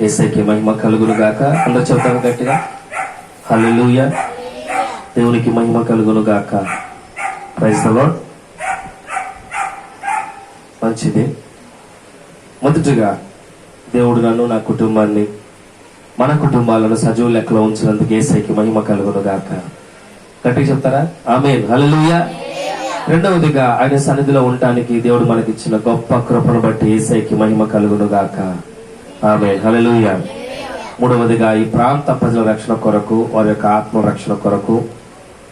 యేసయ్యకి మహిమ కలుగును గాక. అందరూ చెప్తాను గట్టిగా, హల్లెలూయా. దేవునికి మహిమ కలుగును గాక. Praise the lord. మంచిది. మొదటిగా దేవుడు నన్ను, నా కుటుంబాన్ని, మన కుటుంబాలను సజీవ లెక్కలో ఉంచినందుకు యేసయ్యకి మహిమ కలుగును గాక. గట్టిగా చెప్తారా? ఆమేన్, హల్లెలూయా. రెండవదిగా ఆయన సన్నిధిలో ఉండటానికి దేవుడు మనకిచ్చిన గొప్ప కృపను బట్టి యేసయ్యకి మహిమ కలుగును గాక. ఆమేన్, హల్లెలూయా. మూడవదిగా ఈ ప్రాంత ప్రజల రక్షణ కొరకు, వారి యొక్క ఆత్మ రక్షణ కొరకు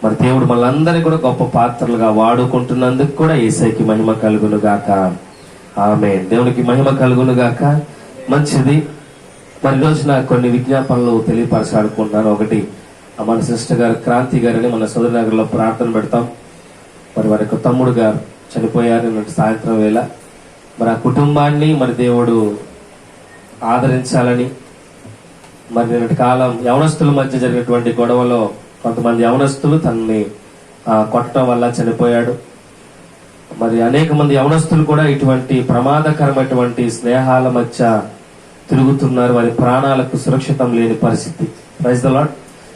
మరి దేవుడు మనందరినీ కూడా గొప్ప పాత్రలుగా వాడుకుంటున్నందుకు కూడా యేసయ్యకి మహిమ కలుగును గాక. ఆమేన్, దేవునికి మహిమ కలుగును గాక. మంచిది. మరి రోజున కొన్ని విజ్ఞాపనలు తెలియపరచాలనుకుంటున్నాను. ఒకటి, మన సిస్టర్ గారు క్రాంతి గారిని మన సోదరనగర్లో ప్రార్థన పెడతాం. మరి వారి యొక్క తమ్ముడు గారు చనిపోయారు నిన్నటి సాయంత్రం వేళ. మరి ఆ కుటుంబాన్ని మరి దేవుడు ఆదరించాలని, మరి నిన్నటి కాలం యవనస్తుల మధ్య జరిగినటువంటి గొడవలో కొంతమంది యవనస్తులు తనని కొట్టడం వల్ల చనిపోయాడు. మరి అనేక మంది యవనస్తులు కూడా ఇటువంటి ప్రమాదకరమైనటువంటి స్నేహాల మధ్య తిరుగుతున్నారు. వారి ప్రాణాలకు సురక్షితం లేని పరిస్థితి. Praise the lord.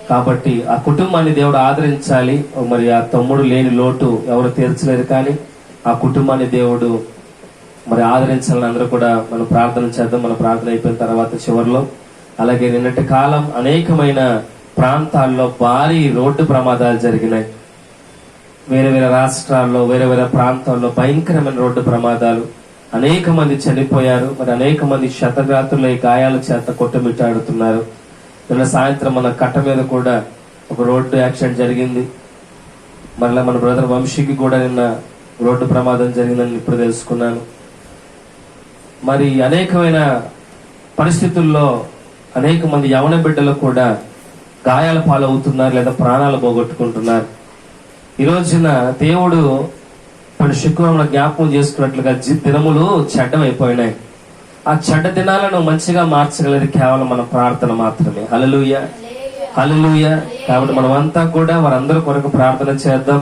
కాబట్టి ఆ కుటుంబాన్ని దేవుడు ఆదరించాలి. మరి ఆ తమ్ముడు లేని లోటు ఎవరు తీర్చలేరు, కానీ ఆ కుటుంబాన్ని దేవుడు మరి ఆదరించాలని అందరూ కూడా మనం ప్రార్థన చేద్దాం. మన ప్రార్థన అయిపోయిన తర్వాత చివరిలో, అలాగే నిన్నటి కాలం అనేకమైన ప్రాంతాల్లో భారీ రోడ్డు ప్రమాదాలు జరిగినాయి. వేరే వేరే రాష్ట్రాల్లో, వేరే వేరే ప్రాంతాల్లో భయంకరమైన రోడ్డు ప్రమాదాలు. అనేక మంది చనిపోయారు. మరి అనేక మంది క్షతగాత్రుల గాయాల చేత కొట్టుమిట్టాడుతున్నారు. నిన్న సాయంత్రం మన కట్ట మీద కూడా ఒక రోడ్డు యాక్సిడెంట్ జరిగింది. మరలా మన బ్రదర్ వంశీకి కూడా నిన్న రోడ్డు ప్రమాదం జరిగిందని ఇప్పుడు తెలుసుకున్నాను. మరి అనేకమైన పరిస్థితుల్లో అనేక మంది యవన బిడ్డలు కూడా గాయాల పాలవుతున్నారు, లేదా ప్రాణాలు పోగొట్టుకుంటున్నారు. ఈ రోజున దేవుడు మన శుక్రవారం జ్ఞాపకం చేసుకున్నట్లుగా దినములు చెడ్డమైపోయినాయి. ఆ చెడ్డ దినాలను మంచిగా మార్చగలది కేవలం మన ప్రార్థన మాత్రమే. హల్లెలూయా, హల్లెలూయా. కాబట్టి మనమంతా కూడా వారందరి కొరకు ప్రార్థన చేద్దాం.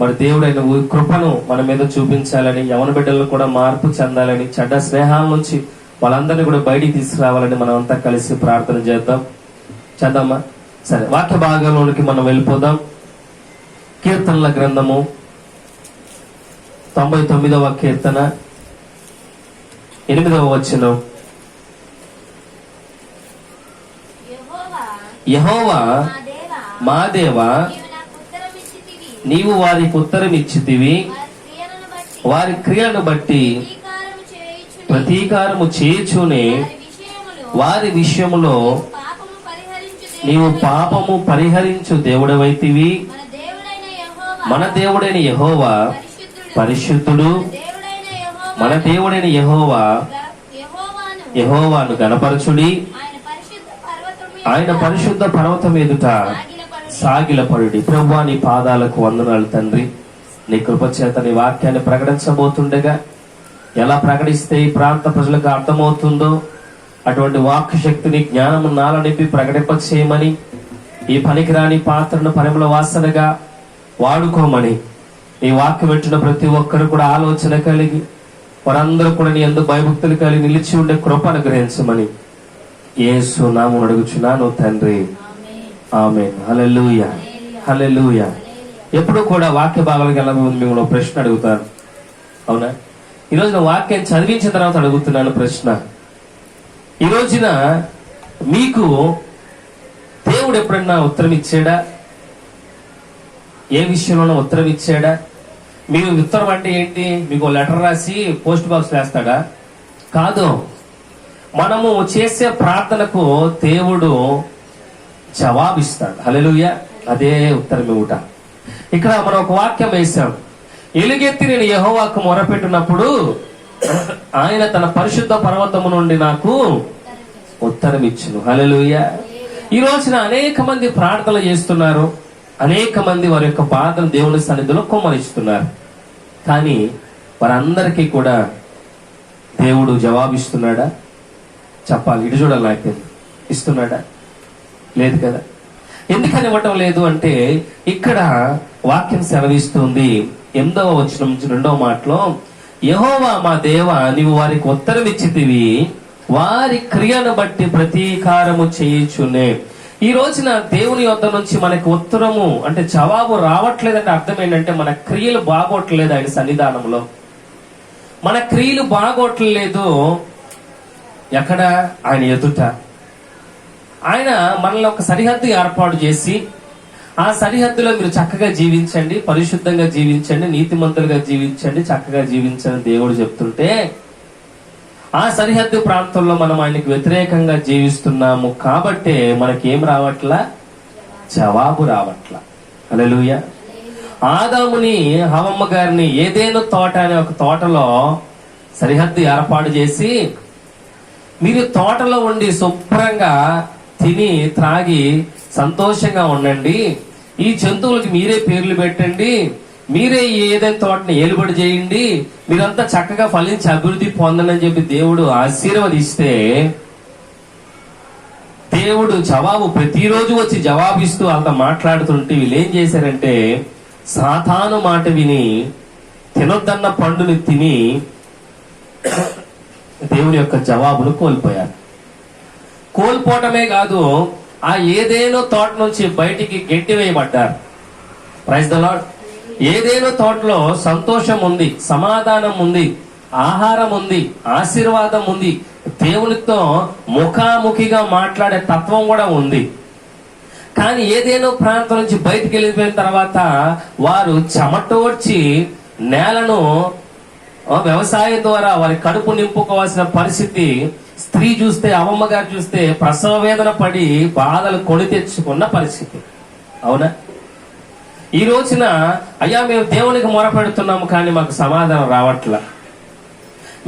మరి దేవుడు ఆయన కృపను మన మీద చూపించాలని, యవన బిడ్డలను కూడా మార్పు చెందాలని, చెడ్డ స్నేహాల నుంచి వాళ్ళందరినీ కూడా బయటికి తీసుకురావాలని మనం అంతా కలిసి ప్రార్థన చేద్దాం. చేద్దామా? సరే, వాక్య భాగంలోనికి మనం వెళ్ళిపోదాం. కీర్తనల గ్రంథము 99వ కీర్తన 8వ వచనం. యెహోవా మా దేవా, నీవు వారికి ఉత్తరం ఇచ్చితివి, వారి క్రియలను బట్టి ప్రతీకారము చేయుచునే వారి విషయములో నీవు పాపము పరిహరించు దేవుడవైతివి. మన దేవుడైన యెహోవా పరిశుద్ధుడు. మన దేవుడైన యెహోవాను గణపరచుడి. ఆయన పరిశుద్ధ పర్వతం ఎదుట సాగిలపడుడి. ప్రభువా, నీ పాదాలకు వందనాలు తండ్రి. నీ కృపచేత నీ వాక్యాన్ని ప్రకటించబోతుండగా ఎలా ప్రకటిస్తే ఈ ప్రాంత ప్రజలకు అర్థమవుతుందో అటువంటి వాక్య శక్తిని, జ్ఞానము నాలో నింపి ప్రకటింప చేయమని, ఈ పనికిరాని పాత్రను పరిమళ వాసనగా వాడుకోమని, ఈ వాక్యం వింటున్న ప్రతి ఒక్కరు కూడా ఆలోచన కలిగి వారందరూ కూడా నీ యందు భయభక్తులు కలిగి నిలిచి ఉండే కృప అనుగ్రహించమని యేసు నామమున అడుగుచున్నాను తండ్రి. ఆమేన్. హల్లెలూయా, హల్లెలూయా. ఎప్పుడు కూడా వాక్య భాగాలకు వెళ్ళే ముందు మిమ్మల్ని ప్రశ్న అడుగుతాను. అవునా? ఈ రోజున వాక్యం చదివించిన తర్వాత అడుగుతున్నాను ప్రశ్న. ఈ రోజున మీకు దేవుడు ఎప్పుడన్నా ఉత్తరం ఇచ్చాడా? ఏ విషయంలోనూ ఉత్తరం ఇచ్చాడా? మీరు ఉత్తరం అంటే ఏంటి? మీకు లెటర్ రాసి పోస్ట్ బాక్స్ వేస్తాడా? కాదు. మనము చేసే ప్రార్థనకు దేవుడు జవాబిస్తాడు. హల్లెలూయా. అదే ఉత్తరం ఇవ్వట. ఇక్కడ మనం ఒక వాక్యం వేశాం. ఎలుగెత్తి నేను యెహోవాకు మొరపెట్టినప్పుడు ఆయన తన పరిశుద్ధ పర్వతము నుండి నాకు ఉత్తరం ఇచ్చును. హల్లెలూయా. ఈ రోజున అనేక మంది ప్రార్థనలు చేస్తున్నారు. అనేక మంది వారి యొక్క బాధను దేవుని సన్నిధిలో కుమ్మరిస్తున్నారు. కానీ వారందరికీ కూడా దేవుడు జవాబిస్తున్నాడా? చెప్పాలి. ఇటు చూడాలి. నాకు ఇస్తున్నాడా? లేదు కదా. ఎందుకని ఇవ్వటం లేదు అంటే ఇక్కడ వాక్యం సెలవిస్తుంది. 8వ వచనం నుంచి 2వ మాటలో, యెహోవా మా దేవా, నీవు వారికి ఉత్తరం ఇచ్చితివి, వారి క్రియను బట్టి ప్రతీకారము చేయుచునే. ఈ రోజున దేవుని యొద్ద నుంచి మనకి ఉత్తరము అంటే జవాబు రావట్లేదంటే అర్థం ఏంటంటే మన క్రియలు బాగోట్లేదు. ఆయన సన్నిధానంలో మన క్రియలు బాగోట్లేదు. ఎక్కడ? ఆయన ఎదుట. ఆయన మనల్ని ఒక సరిహద్దు ఏర్పాటు చేసి ఆ సరిహద్దులో మీరు చక్కగా జీవించండి, పరిశుద్ధంగా జీవించండి, నీతిమంతులుగా జీవించండి, చక్కగా జీవించండి దేవుడు చెప్తుంటే ఆ సరిహద్దు ప్రాంతంలో మనం ఆయనకు వ్యతిరేకంగా జీవిస్తున్నాము కాబట్టి మనకేం రావట్లా? జవాబు రావట్లా. హల్లెలూయా. ఆదాముని హవ్వ గారిని ఏదేను తోట అనే ఒక తోటలో సరిహద్దు ఏర్పాటు చేసి మీరు తోటలో ఉండి శుభ్రంగా తిని త్రాగి సంతోషంగా ఉండండి, ఈ జంతువులకి మీరే పేర్లు పెట్టండి, మీరే ఏదైనా తోటని ఏలుబడి చేయండి, మీరంతా చక్కగా ఫలించి అభివృద్ధి పొందండి అని చెప్పి దేవుడు ఆశీర్వదిస్తే దేవుడు జవాబు ప్రతిరోజు వచ్చి జవాబిస్తూ అంత మాట్లాడుతుంటే వీళ్ళు ఏం చేశారంటే సాతాను మాట విని తినొద్దన్న పండుని తిని దేవుని యొక్క జవాబును కోల్పోయారు. కోల్పోవటమే కాదు, ఆ ఏదేనో తోట నుంచి బయటికి గెంటి వేయబడ్డారు. Praise the Lord. ఏదేనో తోటలో సంతోషం ఉంది, సమాధానం ఉంది, ఆహారం ఉంది, ఆశీర్వాదం ఉంది, దేవునితో ముఖాముఖిగా మాట్లాడే తత్వం కూడా ఉంది. కానీ ఏదేనో ప్రాంతం నుంచి బయటికి వెళ్ళిపోయిన తర్వాత వారు చెమటోడ్చి నేలను వ్యవసాయం ద్వారా వారి కడుపు నింపుకోవాల్సిన పరిస్థితి. స్త్రీ చూస్తే, అమ్మమ్మ గారు చూస్తే ప్రసవ వేదన పడి బాధలు కొని తెచ్చుకున్న పరిస్థితి. అవునా? ఈ రోజున అయ్యా మేము దేవునికి మొరపెడుతున్నాము కానీ మాకు సమాధానం రావట్లా.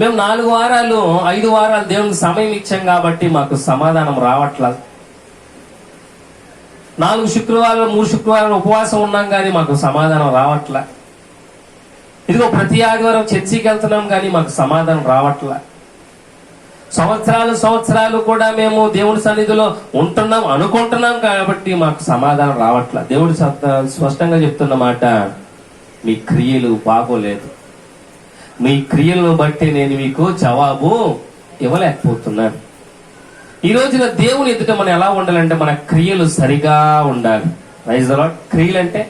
మేము 4 వారాలు 5 వారాలు దేవునికి సమయం ఇచ్చాం కాబట్టి మాకు సమాధానం రావట్లా. 4 శుక్రవారాలు 3 శుక్రవారాలు ఉపవాసం ఉన్నాం కానీ మాకు సమాధానం రావట్లా. ఇదిగో ప్రతి ఆదివారం చర్చికి వెళ్తున్నాం కానీ మాకు సమాధానం రావట్లా. సంవత్సరాలు కూడా మేము దేవుడి సన్నిధిలో ఉంటున్నాం అనుకుంటున్నాం కాబట్టి మాకు సమాధానం రావట్లా. దేవుడు స్పష్టంగా చెప్తున్న మాట, మీ క్రియలు బాగోలేదు, మీ క్రియలను బట్టి నేను మీకు జవాబు ఇవ్వలేకపోతున్నాను. ఈ రోజున దేవుని ఎదుట మనం ఎలా ఉండాలంటే మన క్రియలు సరిగా ఉండాలి. Praise the lord. క్రియలు అంటే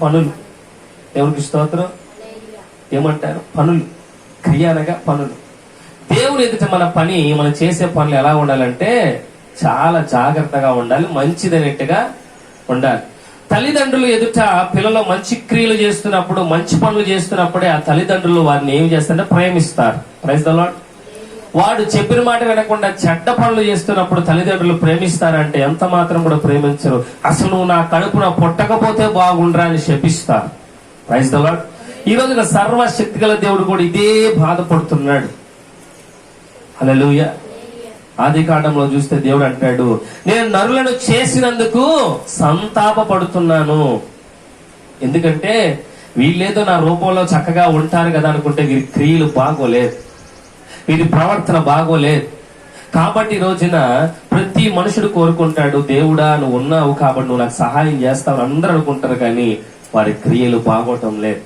పనులు. దేవునికి స్తోత్రం. ఏమంటారు? పనులు. క్రియ అనగా పనులు. దేవుని ఎదుట మన పని, మనం చేసే పనులు ఎలా ఉండాలంటే చాలా జాగ్రత్తగా ఉండాలి, మంచిదనేట్టుగా ఉండాలి. తల్లిదండ్రులు ఎదుట పిల్లలు మంచి క్రియలు చేస్తున్నప్పుడు, మంచి పనులు చేస్తున్నప్పుడే ఆ తల్లిదండ్రులు వారిని ఏం చేస్తారంటే ప్రేమిస్తారు. Praise the lord. వాడు చెప్పిన మాట వినకుండా చెడ్డ పనులు చేస్తున్నప్పుడు తల్లిదండ్రులు ప్రేమిస్తారంటే ఎంత మాత్రం కూడా ప్రేమించరు. అసలు నువ్వు నా కడుపున పుట్టకపోతే బాగుండ్రా అని శపిస్తారు. Praise the lord. ఈ రోజున సర్వశక్తి గల దేవుడు కూడా ఇదే బాధపడుతున్నాడు. హల్లెలూయా. ఆది కాండంలో చూస్తే దేవుడు అంటాడు, నేను నరులను చేసినందుకు సంతాపపడుతున్నాను. ఎందుకంటే వీళ్ళేదో నా రూపంలో చక్కగా ఉంటారు కదా అనుకుంటే వీరి క్రియలు బాగోలేదు, వీరి ప్రవర్తన బాగోలేదు. కాబట్టి ఈ రోజున ప్రతి మనుషుడు కోరుకుంటాడు, దేవుడా నువ్వు ఉన్నావు కాబట్టి నువ్వు నాకు సహాయం చేస్తావు అందరూ అనుకుంటారు, కానీ వారి క్రియలు బాగోవటం లేదు.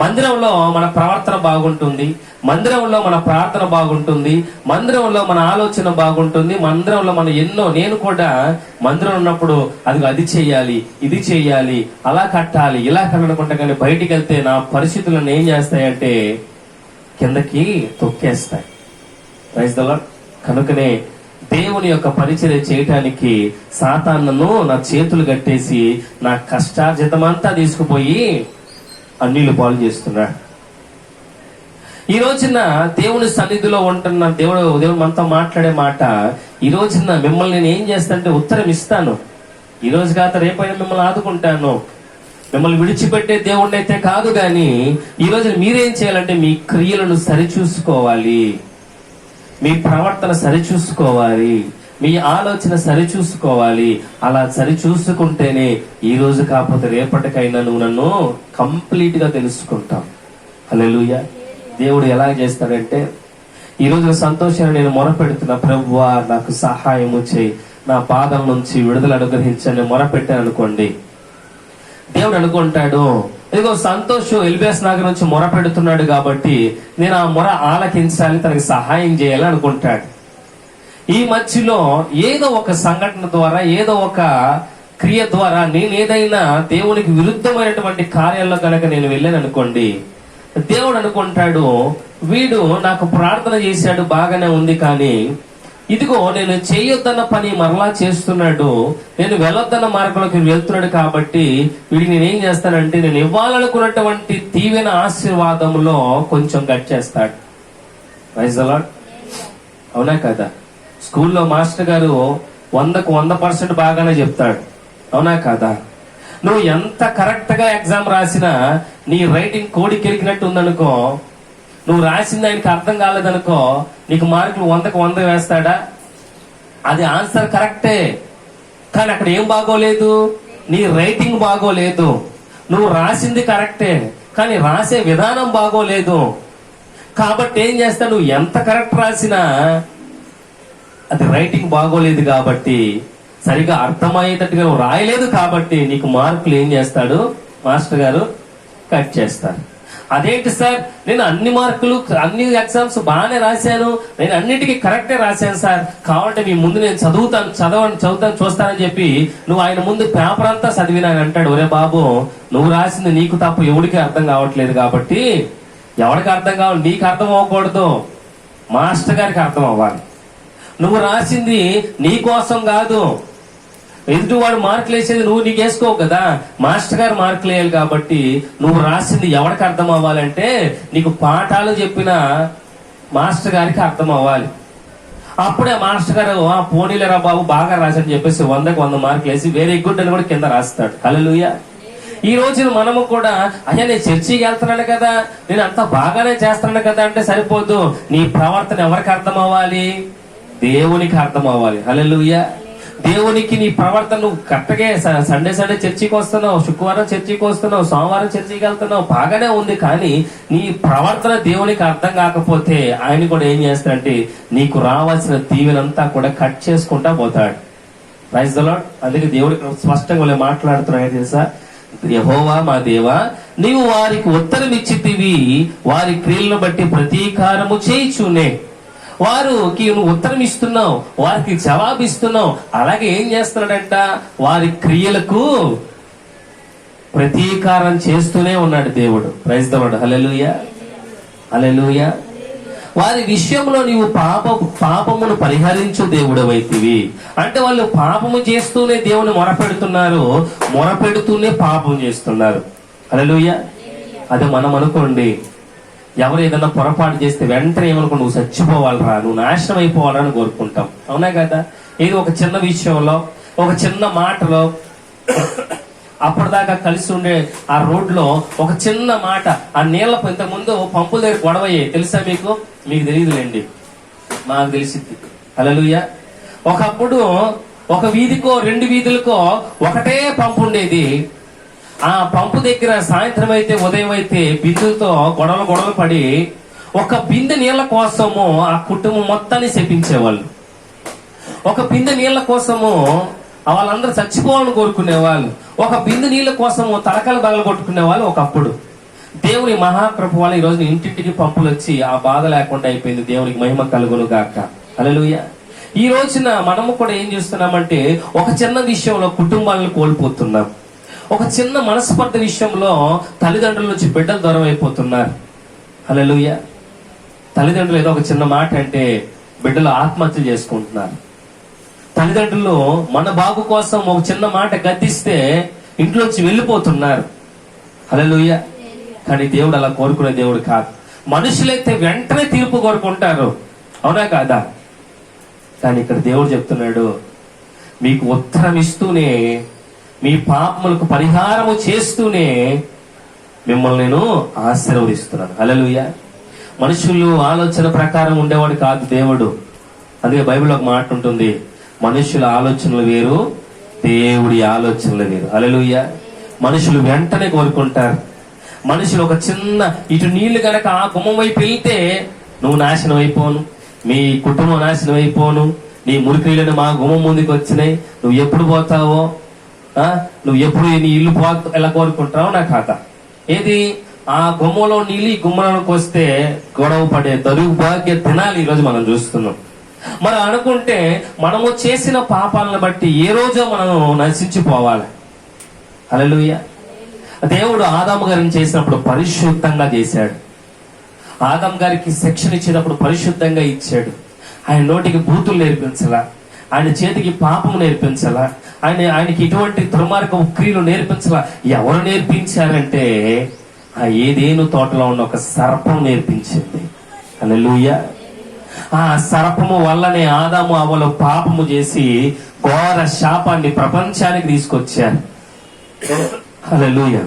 మందిరంలో మన ప్రవర్తన బాగుంటుంది, మందిరంలో మన ప్రార్థన బాగుంటుంది, మందిరంలో మన ఆలోచన బాగుంటుంది, మందిరంలో మన నేను కూడా మందిరం ఉన్నప్పుడు అది చేయాలి, ఇది చేయాలి, అలా కట్టాలి, ఇలా కట్టనుకుంటా. కానీ బయటికి వెళ్తే నా పరిస్థితులను ఏం చేస్తాయంటే కిందకి తొక్కేస్తాయి. Praise the lord. కనుకనే దేవుని యొక్క పరిచర్య చేయటానికి సాతానును నా చేతులు కట్టేసి నా కష్టార్జితమంతా తీసుకుపోయి అన్నిలు పాలు చేస్తున్నాడు. ఈ రోజున దేవుని సన్నిధిలో ఉంటున్న దేవుడు మనతో మాట్లాడే మాట, ఈ రోజున మిమ్మల్ని నేను ఏం చేస్తానంటే ఉత్తరం ఇస్తాను. ఈ రోజు కాక రేపైనా మిమ్మల్ని ఆదుకుంటాను. మిమ్మల్ని విడిచిపెట్టే దేవుణ్ణి అయితే కాదు, కానీ ఈ రోజున మీరేం చేయాలంటే మీ క్రియలను సరిచూసుకోవాలి, మీ ప్రవర్తన సరిచూసుకోవాలి, మీ ఆలోచన సరిచూసుకోవాలి. అలా సరిచూసుకుంటేనే ఈ రోజు కాకపోతే రేపటికైనా నువ్వు నన్ను కంప్లీట్ గా తెలుసుకుంటావు. హల్లెలూయా. దేవుడు ఎలా చేస్తాడంటే, ఈ రోజు సంతోషాన్ని నేను మొరపెడుతున్నా, ప్రభువా నాకు సహాయము చేయి, నా పాదం నుంచి విడుదల అనుగ్రహించని మొరపెట్టాను అనుకోండి, దేవుడు అనుకుంటాడు ఇదిగో సంతోష్ ఎల్బిఎస్ నగర్ నుంచి మొర పెడుతున్నాడు కాబట్టి నేను ఆ మొర ఆలకించాలి, తనకి సహాయం చేయాలి అనుకుంటాడు. ఈ మధ్యలో ఏదో ఒక సంఘటన ద్వారా, ఏదో ఒక క్రియ ద్వారా నేను ఏదైనా దేవునికి విరుద్ధమైనటువంటి కార్యాల్లో కనుక నేను వెళ్ళాను అనుకోండి, దేవుడు అనుకుంటాడు వీడు నాకు ప్రార్థన చేశాడు బాగానే ఉంది, కానీ ఇదిగో నేను చేయొద్దన్న పని మరలా చేస్తున్నాడు, నేను వెళ్ళొద్దన్న మార్గంలోకి వెళ్తున్నాడు, కాబట్టి వీడికి నేనేం చేస్తానంటే నేను ఇవ్వాలనుకున్నటువంటి దీవెన ఆశీర్వాదంలో కొంచెం కట్ చేస్తాడు. Praise the lord. అవునా కదా? స్కూల్లో మాస్టర్ గారు 100కు 100% బాగానే చెప్తాడు. అవునా కదా? నువ్వు ఎంత కరెక్ట్ గా ఎగ్జామ్ రాసినా నీ రైటింగ్ కోడికెలికినట్టు ఉందనుకో, నువ్వు రాసింది ఆయనకి అర్థం కాలేదనుకో, నీకు మార్కులు 100కు 100 వేస్తాడా? అది ఆన్సర్ కరెక్టే, కానీ అక్కడ ఏం బాగోలేదు, నీ రైటింగ్ బాగోలేదు. నువ్వు రాసింది కరెక్టే, కానీ రాసే విధానం బాగోలేదు. కాబట్టి ఏం చేస్తావు, నువ్వు ఎంత కరెక్ట్ రాసినా అది రైటింగ్ బాగోలేదు కాబట్టి, సరిగా అర్థమయ్యేటట్టుగా నువ్వు రాయలేదు కాబట్టి నీకు మార్కులు ఏం చేస్తాడు మాస్టర్ గారు, కట్ చేస్తారు. అదేంటి సార్, నేను అన్ని మార్కులు అన్ని ఎగ్జామ్స్ బాగానే రాశాను, నేను అన్నిటికీ కరెక్టే రాశాను సార్, కావాలంటే మీ ముందు నేను చదువుతాను చూస్తానని చెప్పి నువ్వు ఆయన ముందు పేపర్ అంతా చదివినాను అంటాడు. ఒరే బాబు, నువ్వు రాసింది నీకు తప్ప ఎవడికి అర్థం కావట్లేదు కాబట్టి, ఎవరికి అర్థం కావాలి, నీకు అర్థం అవ్వకూడదు, మాస్టర్ గారికి అర్థం అవ్వాలి. నువ్వు రాసింది నీ కోసం కాదు, ఎదుటి వాడు మార్కులు వేసేది నువ్వు నీకు వేసుకోవు కదా, మాస్టర్ గారు మార్కులు వేయాలి. కాబట్టి నువ్వు రాసింది ఎవరికి అర్థం అవ్వాలంటే నీకు పాఠాలు చెప్పిన మాస్టర్ గారికి అర్థం అవ్వాలి. అప్పుడే మాస్టర్ గారు పోనీలేరా బాబు బాగా రాసని చెప్పేసి 100కు 100 మార్కులు వేసి వెరీ గుడ్ అని కూడా కింద రాస్తాడు. హల్లెలూయా. ఈ రోజున మనము కూడా అయ్యా నేను చర్చికి వెళ్తున్నాను కదా, నేను అంతా బాగానే చేస్తున్నాను కదా అంటే సరిపోదు. నీ ప్రవర్తన ఎవరికి అర్థం అవ్వాలి, దేవునికి అర్థం అవ్వాలి. హల్లెలూయా. దేవునికి నీ ప్రవర్తన, నువ్వు కరెక్ట్గా సండే చర్చికి వస్తున్నావు, శుక్రవారం చర్చికి వస్తున్నావు, సోమవారం చర్చికి వెళ్తున్నావు, బాగానే ఉంది, కానీ నీ ప్రవర్తన దేవునికి అర్థం కాకపోతే ఆయన కూడా ఏం చేస్తాడంటే నీకు రావాల్సిన దీవెనంతా కూడా కట్ చేసుకుంటా పోతాడు. Praise the lord. అందుకే దేవుడికి స్పష్టంగా మాట్లాడుతున్నాడు తెలుసా, యెహోవా మా దేవా, నీవు వారికి ఉత్తరం ఇచ్చితివి, వారి క్రియలను బట్టి ప్రతీకారము చేయుచునే. వారికి నువ్వు ఉత్తరం ఇస్తున్నావు, వారికి జవాబు ఇస్తున్నావు, అలాగే ఏం చేస్తున్నాడంట, వారి క్రియలకు ప్రతీకారం చేస్తూనే ఉన్నాడు దేవుడు. Praise the Lord. Hallelujah, hallelujah. వారి విషయంలో నీవు పాపమును పరిహరించు దేవుడవైతివి. అంటే వాళ్ళు పాపము చేస్తూనే దేవుని మొరపెడుతున్నారు, మొరపెడుతూనే పాపం చేస్తున్నారు. హల్లెలూయా. అదే మనం అనుకోండి, ఎవరు ఏదన్నా పొరపాటు చేస్తే వెంటనే ఏమనుకో, నువ్వు చచ్చిపోవాలరా, నువ్వు నాశనం అయిపోవాలని అని కోరుకుంటాం. అవునా కదా? ఏదో ఒక చిన్న విషయంలో, ఒక చిన్న మాటలో, అప్పటిదాకా కలిసి ఉండే ఆ రోడ్లో ఒక చిన్న మాట, ఆ నీళ్ళ ఇంతకుముందు పంపుల దగ్గర గొడవ అయ్యాయి తెలుసా మీకు? మీకు తెలియదులేండి, మాకు తెలిసింది. హల్లెలూయా. ఒకప్పుడు ఒక వీధికో 2 వీధులకో ఒకటే పంపు ఉండేది. ఆ పంపు దగ్గర సాయంత్రం అయితే ఉదయం అయితే బిందులతో గొడవలు పడి ఒక బిందె నీళ్ల కోసము ఆ కుటుంబం మొత్తాన్ని శపించేవాళ్ళు. ఒక బిందె నీళ్ల కోసము వాళ్ళందరూ చచ్చిపోవాలని కోరుకునేవాళ్ళు. ఒక బిందె నీళ్ల కోసము తలకలు బగలగొట్టుకునే వాళ్ళు ఒకప్పుడు. దేవుని మహాకృప వల్ల ఈ రోజు ఇంటింటికి పంపులు వచ్చి ఆ బాధ లేకుండా అయిపోయింది. దేవునికి మహిమ కలుగును గాక. హల్లెలూయా. ఈ రోజున మనము కూడా ఏం చేస్తున్నామంటే ఒక చిన్న విషయంలో కుటుంబాలను కోల్పోతున్నాం. ఒక చిన్న మనస్పర్ధ విషయంలో తల్లిదండ్రుల నుంచి బిడ్డలు దూరం అయిపోతున్నారు. హల్లెలూయా. తల్లిదండ్రులు ఏదో ఒక చిన్న మాట అంటే బిడ్డలు ఆత్మహత్యలు చేసుకుంటున్నారు. తల్లిదండ్రులు మన బాబు కోసం ఒక చిన్న మాట గద్దిస్తే ఇంట్లోంచి వెళ్ళిపోతున్నారు. హల్లెలూయా. కానీ దేవుడు అలా కోరుకునే దేవుడు కాదు. మనుషులైతే వెంటనే తీర్పు కోరుకుంటారు. అవునా కాదా? కానీ ఇక్కడ దేవుడు చెప్తున్నాడు, మీకు ఉత్తరం ఇస్తూనే, మీ పాపములకు పరిహారము చేస్తూనే మిమ్మల్ని నేను ఆశీర్వదిస్తున్నాను. హల్లెలూయా. మనుషులు ఆలోచన ప్రకారం ఉండేవాడు కాదు దేవుడు. అందుకే బైబిల్లో ఒక మాట ఉంటుంది, మనుషుల ఆలోచనలు వేరు, దేవుడి ఆలోచనలు వేరు. హల్లెలూయా. మనుషులు వెంటనే కోరుకుంటారు. మనుషులు ఒక చిన్న ఇటు నీళ్లు గనక ఆ గుమ్మం వైపు వెళ్తే నువ్వు నాశనం అయిపోను, మీ కుటుంబం నాశనం అయిపోను, నీ మురికిళ్ళను మా గుమ్మం ముందుకు వచ్చినాయి, నువ్వు ఎప్పుడు పోతావో, నువ్వు ఎప్పుడు నీ ఇల్లు ఎలా కోరుకుంటావో నా ఖాతా. ఏది ఆ గుమ్మలో నీళ్ళు ఈ గుమ్మలోకి వస్తే గొడవ పడే దౌర్భాగ్య దినాలు ఈరోజు మనం చూస్తున్నాం. మనం అనుకుంటే మనము చేసిన పాపాలను బట్టి ఏ రోజో మనం నశించిపోవాలి. హల్లెలూయా. దేవుడు ఆదాము గారిని చేసినప్పుడు పరిశుద్ధంగా చేశాడు. ఆదాము గారికి శిక్షణ ఇచ్చేటప్పుడు పరిశుద్ధంగా ఇచ్చాడు. ఆయన నోటికి బూతులు నేర్పించలా, ఆయన చేతికి పాపము నేర్పించలా, ఆయనకి ఇటువంటి దుర్మార్గ క్రియలు నేర్పించలా. ఎవరు నేర్పించారంటే ఆ ఏదేను తోటలో ఉన్న ఒక సర్పం నేర్పించింది. హల్లెలూయా. ఆ సర్పము వల్లనే ఆదాము అవ్వలు పాపము చేసి ఘోర శాపాన్ని ప్రపంచానికి తీసుకొచ్చారు. హల్లెలూయా.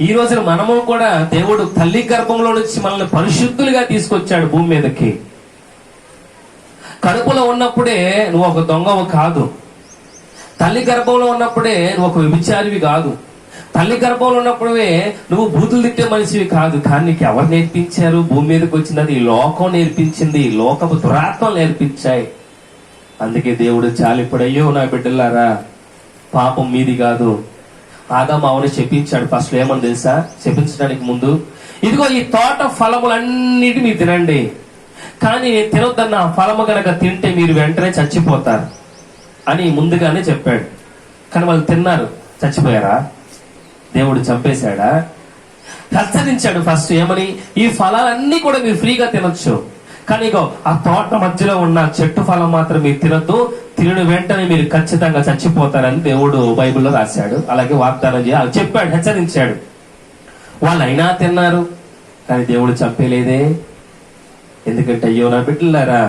ఈ రోజున మనము కూడా దేవుడు తల్లి గర్భంలో నుంచి మనల్ని పరిశుద్ధులుగా తీసుకొచ్చాడు భూమి మీదకి. కడుపులో ఉన్నప్పుడే నువ్వు ఒక దొంగవు కాదు. తల్లి గర్భంలో ఉన్నప్పుడే నువ్వు ఒక వ్యభిచారివి కాదు. తల్లి గర్భంలో ఉన్నప్పుడే నువ్వు బూతులు తిట్టే మనిషివి కాదు. కానీ నీకు ఎవరు నేర్పించారు? భూమి మీదకి వచ్చినది ఈ లోకం నేర్పించింది, ఈ లోకపు దురాత్మలు నేర్పించాయి. అందుకే దేవుడు చాలిప్పుడయ్యో నా బిడ్డలారా, పాపం మీది కాదు. ఆదాము అవని చెప్పించాడు. ఫస్ట్ ఏమని తెలుసా? చెప్పించడానికి ముందు ఇదిగో ఈ తోట ఫలములన్నిటి మీరు తినండి, కానీ తినొద్దన్న ఆ ఫలము గనక తింటే మీరు వెంటనే చచ్చిపోతారు అని ముందుగానే చెప్పాడు. కానీ వాళ్ళు తిన్నారు, చచ్చిపోయారా? దేవుడు చంపేశాడా? హెచ్చరించాడు ఫస్ట్ ఏమని? ఈ ఫలాలన్నీ కూడా మీరు ఫ్రీగా తినొచ్చు, కానీ ఇగో ఆ తోట మధ్యలో ఉన్న చెట్టు ఫలం మాత్రం మీరు తినొద్దు, తినని వెంటనే మీరు ఖచ్చితంగా చచ్చిపోతారని దేవుడు బైబిల్లో రాశాడు. అలాగే వాగ్దానం చేయాలి చెప్పాడు, హెచ్చరించాడు. వాళ్ళు అయినా తిన్నారు, కానీ దేవుడు చంపేలేదే. ఎందుకంటే అయ్యో నా బిడ్డలారా,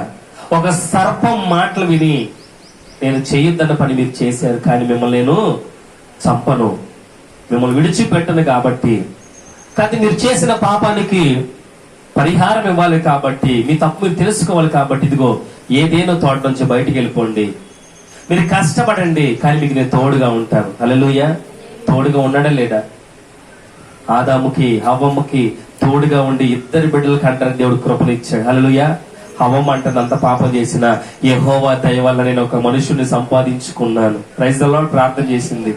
ఒక సర్పం మాటలు విని నేను చేయొద్దన్న పని మీరు చేశారు, కానీ మిమ్మల్ని నేను చంపను, మిమ్మల్ని విడిచిపెట్టను కాబట్టి. కానీ మీరు చేసిన పాపానికి పరిహారం ఇవ్వాలి కాబట్టి, మీ తప్పు మీరు తెలుసుకోవాలి కాబట్టి, ఇదిగో ఏదేనో తోట నుంచి బయటికి వెళ్ళిపోండి, మీరు కష్టపడండి, కానీ మీకు నేను తోడుగా ఉంటాను. హల్లెలూయా. తోడుగా ఉన్నాడా లేడా? ఆదాముకి హవ్వమ్మకి తోడుగా ఉండి ఇద్దరు బిడ్డలకు అంటారు దేవుడు కృపనిచ్చాడు. హల్లెలూయా. హవ్వమ్మ అంటుంది అంత పాపం చేసిన యెహోవా దయ వల్ల నేను ఒక మనుషుని సంపాదించుకున్నాను. ప్రైజ్ ది లార్డ్ ప్రార్థన చేసింది.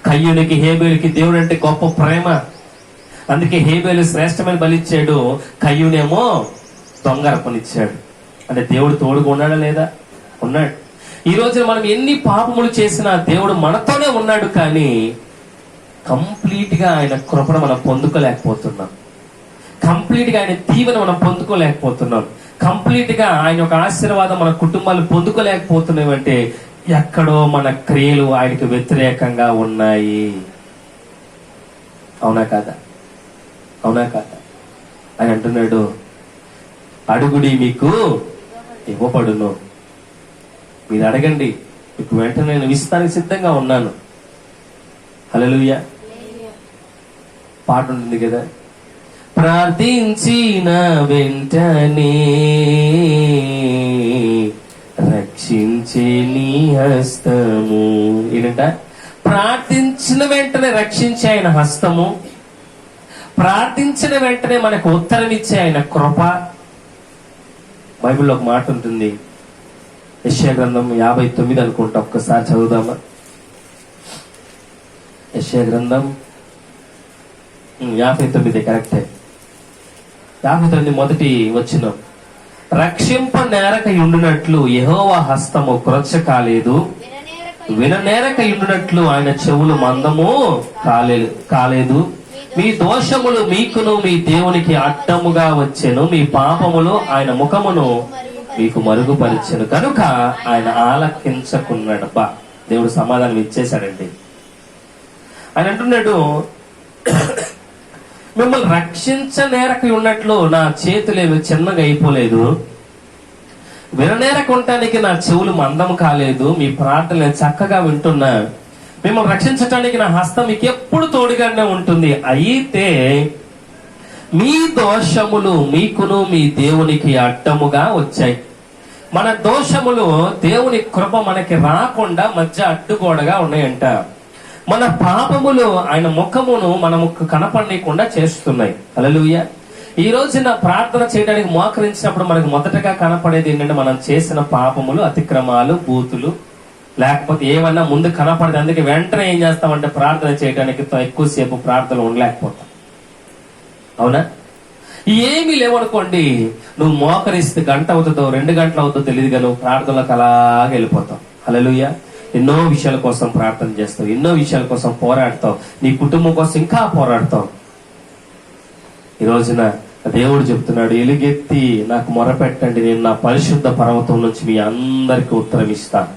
కయ్యూనికి హేబేలుకి దేవుడు అంటే గొప్ప ప్రేమ. అందుకే హేబేలు శ్రేష్టమైన బలిచ్చాడు, కయ్యూనేమో దొంగరపనిచ్చాడు. అంటే దేవుడు తోడుగా ఉన్నాడా లేదా? ఉన్నాడు. ఈ రోజున మనం ఎన్ని పాపములు చేసినా దేవుడు మనతోనే ఉన్నాడు, కానీ కంప్లీట్ గా ఆయన కృపను మనం పొందుకోలేకపోతున్నాం. కంప్లీట్ గా ఆయన దీవెన మనం పొందుకోలేకపోతున్నాం. కంప్లీట్ గా ఆయన ఒక ఆశీర్వాదం మన కుటుంబాలు పొందుకోలేకపోతున్నాం. అంటే ఎక్కడో మన క్రియలు ఆయనకు వ్యతిరేకంగా ఉన్నాయి. అవునా కాదా? అవునా కాదా? ఆయన అంటున్నాడు, అడుగుడి మీకు ఇవ్వబడును, మీరు అడగండి మీకు వెంటనే నేను ఇస్తానికి సిద్ధంగా ఉన్నాను. హల్లెలూయా. పాట ఉంటుంది కదా, ప్రార్థించిన వెంటనే రక్షించే నీ హస్తము. ఏంటంట? ప్రార్థించిన వెంటనే రక్షించే ఆయన హస్తము, ప్రార్థించిన వెంటనే మనకు ఉత్తరం ఇచ్చే ఆయన కృప. బైబిల్లో ఒక మాట ఉంటుంది, యెషయా గ్రంథం 59 అనుకుంటా, ఒక్కసారి చదువుదామా? యెషయా గ్రంథం 59 కరెక్టే. 59 మొదటి వచనం, రక్షింప నేరక ఉండునట్లు యెహోవా హస్తము క్రొచ్చ కాలేదు, విననేరక ఉండునట్లు ఆయన చెవులు మందము కాలేదు. మీ దోషములు మీకును మీ దేవునికి అడ్డముగా వచ్చెను, మీ పాపములు ఆయన ముఖమును మీకు మరుగుపరిచెను కనుక ఆయన ఆలకించకున్నాడు. బా, దేవుడు సమాధానం ఇచ్చేశాడండి. ఆయన అంటున్నాడు, మిమ్మల్ని రక్షించనేరక ఉన్నట్లు నా చేతులేవి చిన్నగా అయిపోలేదు, విననేరక ఉండటానికి నా చెవులు మందం కాలేదు, మీ ప్రార్థన నేను చక్కగా వింటున్నా, మిమ్మల్ని రక్షించటానికి నా హస్తం మీకు ఎప్పుడు తోడుగానే ఉంటుంది. అయితే మీ దోషములు మీకును మీ దేవునికి అడ్డముగా వచ్చాయి. మన దోషములు దేవుని కృప మనకి రాకుండా మధ్య అడ్డుగోడగా ఉన్నాయంట. మన పాపములు ఆయన ముఖమును మనకు కనపడకుండా చేస్తున్నాయి. హల్లెలూయా. ఈ రోజున ప్రార్థన చేయడానికి మోకరించినప్పుడు మనకు మొదటగా కనపడేది ఏంటంటే మనం చేసిన పాపములు, అతిక్రమాలు, బూతులు, లేకపోతే ఏమన్నా ముందు కనపడదు. అందుకే వెంటనే ఏం చేస్తామంటే ప్రార్థన చేయడానికి ఎక్కువసేపు ప్రార్థన ఉండలేకపోతాం. అవునా? ఏమీ లేవనుకోండి, నువ్వు మోకరిస్తే గంట అవుతుందో 2 గంటలు అవుతుందో తెలియదుగా నువ్వు ప్రార్థనలోకి అలాగే వెళ్ళిపోతావు. హల్లెలూయా. ఎన్నో విషయాల కోసం ప్రార్థన చేస్తావు, ఎన్నో విషయాల కోసం పోరాడతావు, నీ కుటుంబం కోసం ఇంకా పోరాడతావు. ఈ రోజున దేవుడు చెప్తున్నాడు, ఎలుగెత్తి నాకు మొరపెట్టండి, నేను నా పరిశుద్ధ పర్వతం నుంచి మీ అందరికీ ఉత్తరం ఇస్తాను,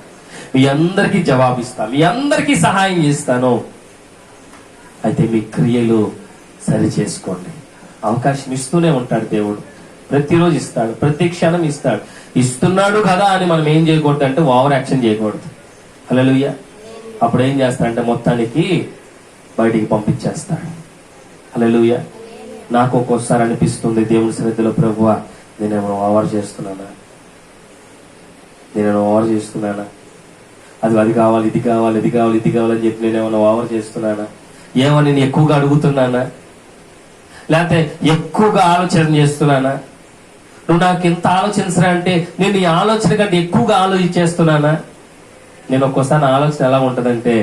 మీ అందరికీ జవాబిస్తాను, మీ అందరికీ సహాయం చేస్తాను. అయితే మీ క్రియలు సరి చేసుకోండి. అవకాశం ఇస్తూనే ఉంటాడు దేవుడు, ప్రతిరోజు ఇస్తాడు, ప్రతి క్షణం ఇస్తాడు. ఇస్తున్నాడు కదా అని మనం ఏం చేయకూడదు అంటే ఓవర్ యాక్షన్ చేయకూడదు. హల్లెలూయా. అప్పుడు ఏం చేస్తాడంటే మొత్తానికి బయటికి పంపించేస్తాడు. హల్లెలూయా. నాకు ఒక్కోసారి అనిపిస్తుంది దేవుని సన్నిధిలో, ప్రభువా నేనేమో ఓవర్ చేస్తున్నానా, అది కావాలి, ఇది కావాలి, ఇది కావాలి, ఇది కావాలని చెప్పి నేనేమన్నా ఓవర్ చేస్తున్నానా, ఏమో నేను ఎక్కువగా అడుగుతున్నానా, లేకపోతే ఎక్కువగా ఆలోచన చేస్తున్నానా, నువ్వు నాకు ఎంత ఆలోచించరా అంటే నేను ఈ ఆలోచన కంటే ఎక్కువగా ఆలోచించేస్తున్నానా. నేను ఒక్కోసారి ఆలోచన ఎలా ఉంటుందంటే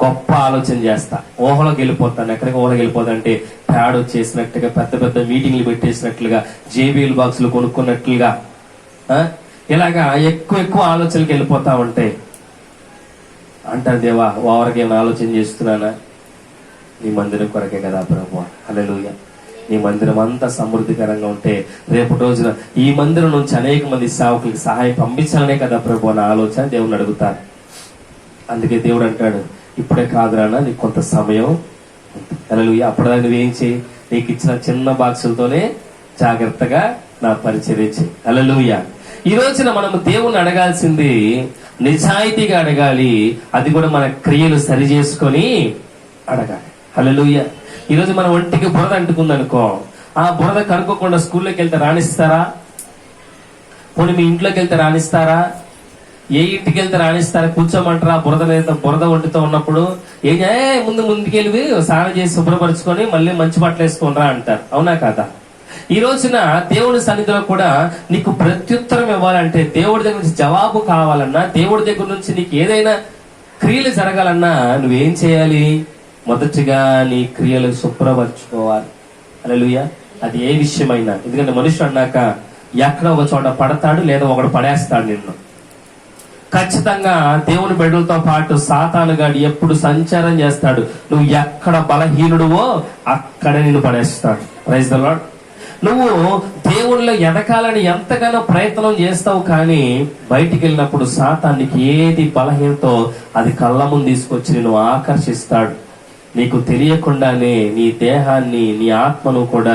గొప్ప ఆలోచన చేస్తా, ఊహలోకి వెళ్ళిపోతాను. ఎక్కడికి ఊహలోకి వెళ్ళిపోతానంటే ప్యాడ్ వచ్చేసినట్టుగా, పెద్ద పెద్ద మీటింగ్లు పెట్టేసినట్లుగా, జేబీఎల్ బాక్సులు కొనుక్కున్నట్లుగా, ఇలాగా ఎక్కువ ఆలోచనకి వెళ్ళిపోతా ఉంటాయి. అంటారు, దేవా ఓవర్గా ఏమైనా ఆలోచన చేస్తున్నానా? నీ మందిరం కొరకే కదా ప్రభువా. హల్లెలూయా. నీ మందిరం అంతా సమృద్ధికరంగా ఉంటే రేపు రోజున ఈ మందిరం నుంచి అనేక మంది సేవకులకి సహాయం పంపించాలనే కదా ప్రభు నా ఆలోచన దేవుని అడుగుతారు. అందుకే దేవుడు అంటాడు, ఇప్పుడే కాదురానా, నీకు కొంత సమయం. హల్లెలూయా. అప్పటిదాకా నువ్వేం చేయి, నీకు ఇచ్చిన చిన్న బాక్సులతోనే జాగ్రత్తగా నా పరిచర్య చేయి. హల్లెలూయా. ఈ రోజున మనము దేవుణ్ణి అడగాల్సింది నిజాయితీగా అడగాలి, అది కూడా మన క్రియలు సరి చేసుకొని అడగాలి. హల్లెలూయా. ఈ రోజు మన ఒంటికి బురద అంటుకుందనుకో, ఆ బురద కనుక్కోకుండా స్కూల్లోకి వెళ్తే రాణిస్తారా? పోనీ మీ ఇంట్లోకి వెళ్తే రాణిస్తారా? ఏ ఇంటికి వెళ్తే రాణిస్తారా? కూర్చోమంటారా? బురద ఒంటితో ఉన్నప్పుడు ముందుకెళ్ళి స్నానం చేసి శుభ్రపరచుకొని మళ్ళీ మంచి బట్టలు వేసుకోనరా అంటారు. అవునా కాదా? ఈ రోజున దేవుని సన్నిధిలో కూడా నీకు ప్రత్యుత్తరం ఇవ్వాలంటే, దేవుడి దగ్గర నుంచి జవాబు కావాలన్నా, దేవుడి దగ్గర నుంచి నీకు ఏదైనా క్రియలు జరగాలన్నా నువ్వేం చేయాలి? మొదటిగా నీ క్రియలు శుభ్రపరచుకోవాలి. హల్లెలూయా. అది ఏ విషయమైనా. ఎందుకంటే మనుషుడు అన్నాక ఎక్కడ ఒక చోట పడతాడు, లేదా ఒకడు పడేస్తాడు నిన్ను. ఖచ్చితంగా దేవుని బిడ్డలతో పాటు సాతానుగాడు ఎప్పుడు సంచారం చేస్తాడు. నువ్వు ఎక్కడ బలహీనుడువో అక్కడ నిన్ను పడేస్తాడు. Praise the Lord. నువ్వు దేవునిలో ఎదగాలని ఎంతగానో ప్రయత్నం చేస్తావు, కానీ బయటికి వెళ్ళినప్పుడు సాతానికి ఏది బలహీనతో అది కళ్ళ ముందు తీసుకొచ్చి నిన్ను ఆకర్షిస్తాడు. నీకు తెలియకుండానే నీ దేహాన్ని, నీ ఆత్మను కూడా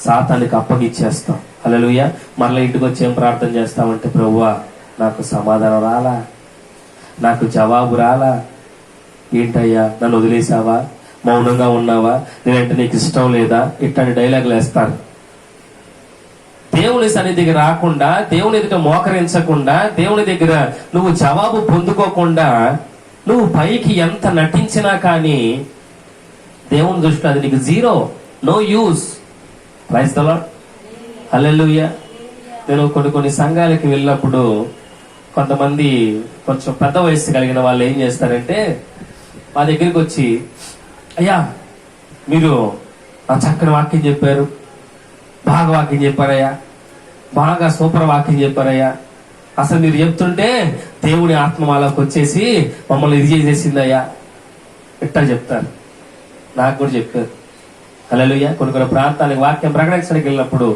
సాతానికి అప్పగిచ్చేస్తాం. హల్లెలూయా. మరలా ఇంటికి వచ్చి ఏం ప్రార్థన చేస్తామంటే, ప్రభువా నాకు సమాధానం రాలా, నాకు జవాబు రాలా, ఏంటయ్యా నన్ను వదిలేసావా, మౌనంగా ఉన్నావా, నేనంటే నీకు ఇష్టం లేదా, ఇట్లాంటి డైలాగులు వేస్తారు. దేవుని సన్నిధికి రాకుండా, దేవుని ఎదుట మోకరించకుండా, దేవుని దగ్గర నువ్వు జవాబు పొందుకోకుండా నువ్వు పైకి ఎంత నటించినా కానీ దేవుని దృష్టిలో అది నీకు zero, no use. Praise the Lord. Hallelujah. నేను కొన్ని సంఘాలకి వెళ్ళినప్పుడు కొంతమంది కొంచెం పెద్ద వయసు కలిగిన వాళ్ళు ఏం చేస్తారంటే, మా దగ్గరికి వచ్చి, అయ్యా మీరు ఆ చక్కని వాక్యం చెప్పారు, బాగా వాక్యం చెప్పారయ్యా, బాగా సూపర్ వాక్యం చెప్పారయ్యా, అసలు మీరు చెప్తుంటే దేవుని ఆత్మ వాళ్ళకి వచ్చేసి మమ్మల్ని ఇది చేసేసిందయ్యా, ఇట్టా చెప్తారు. నాకు కూడా చెప్పారు. హల్లెలూయా. కొన్ని ప్రాంతాలకు వాక్యం ప్రకటించడానికి వెళ్ళినప్పుడు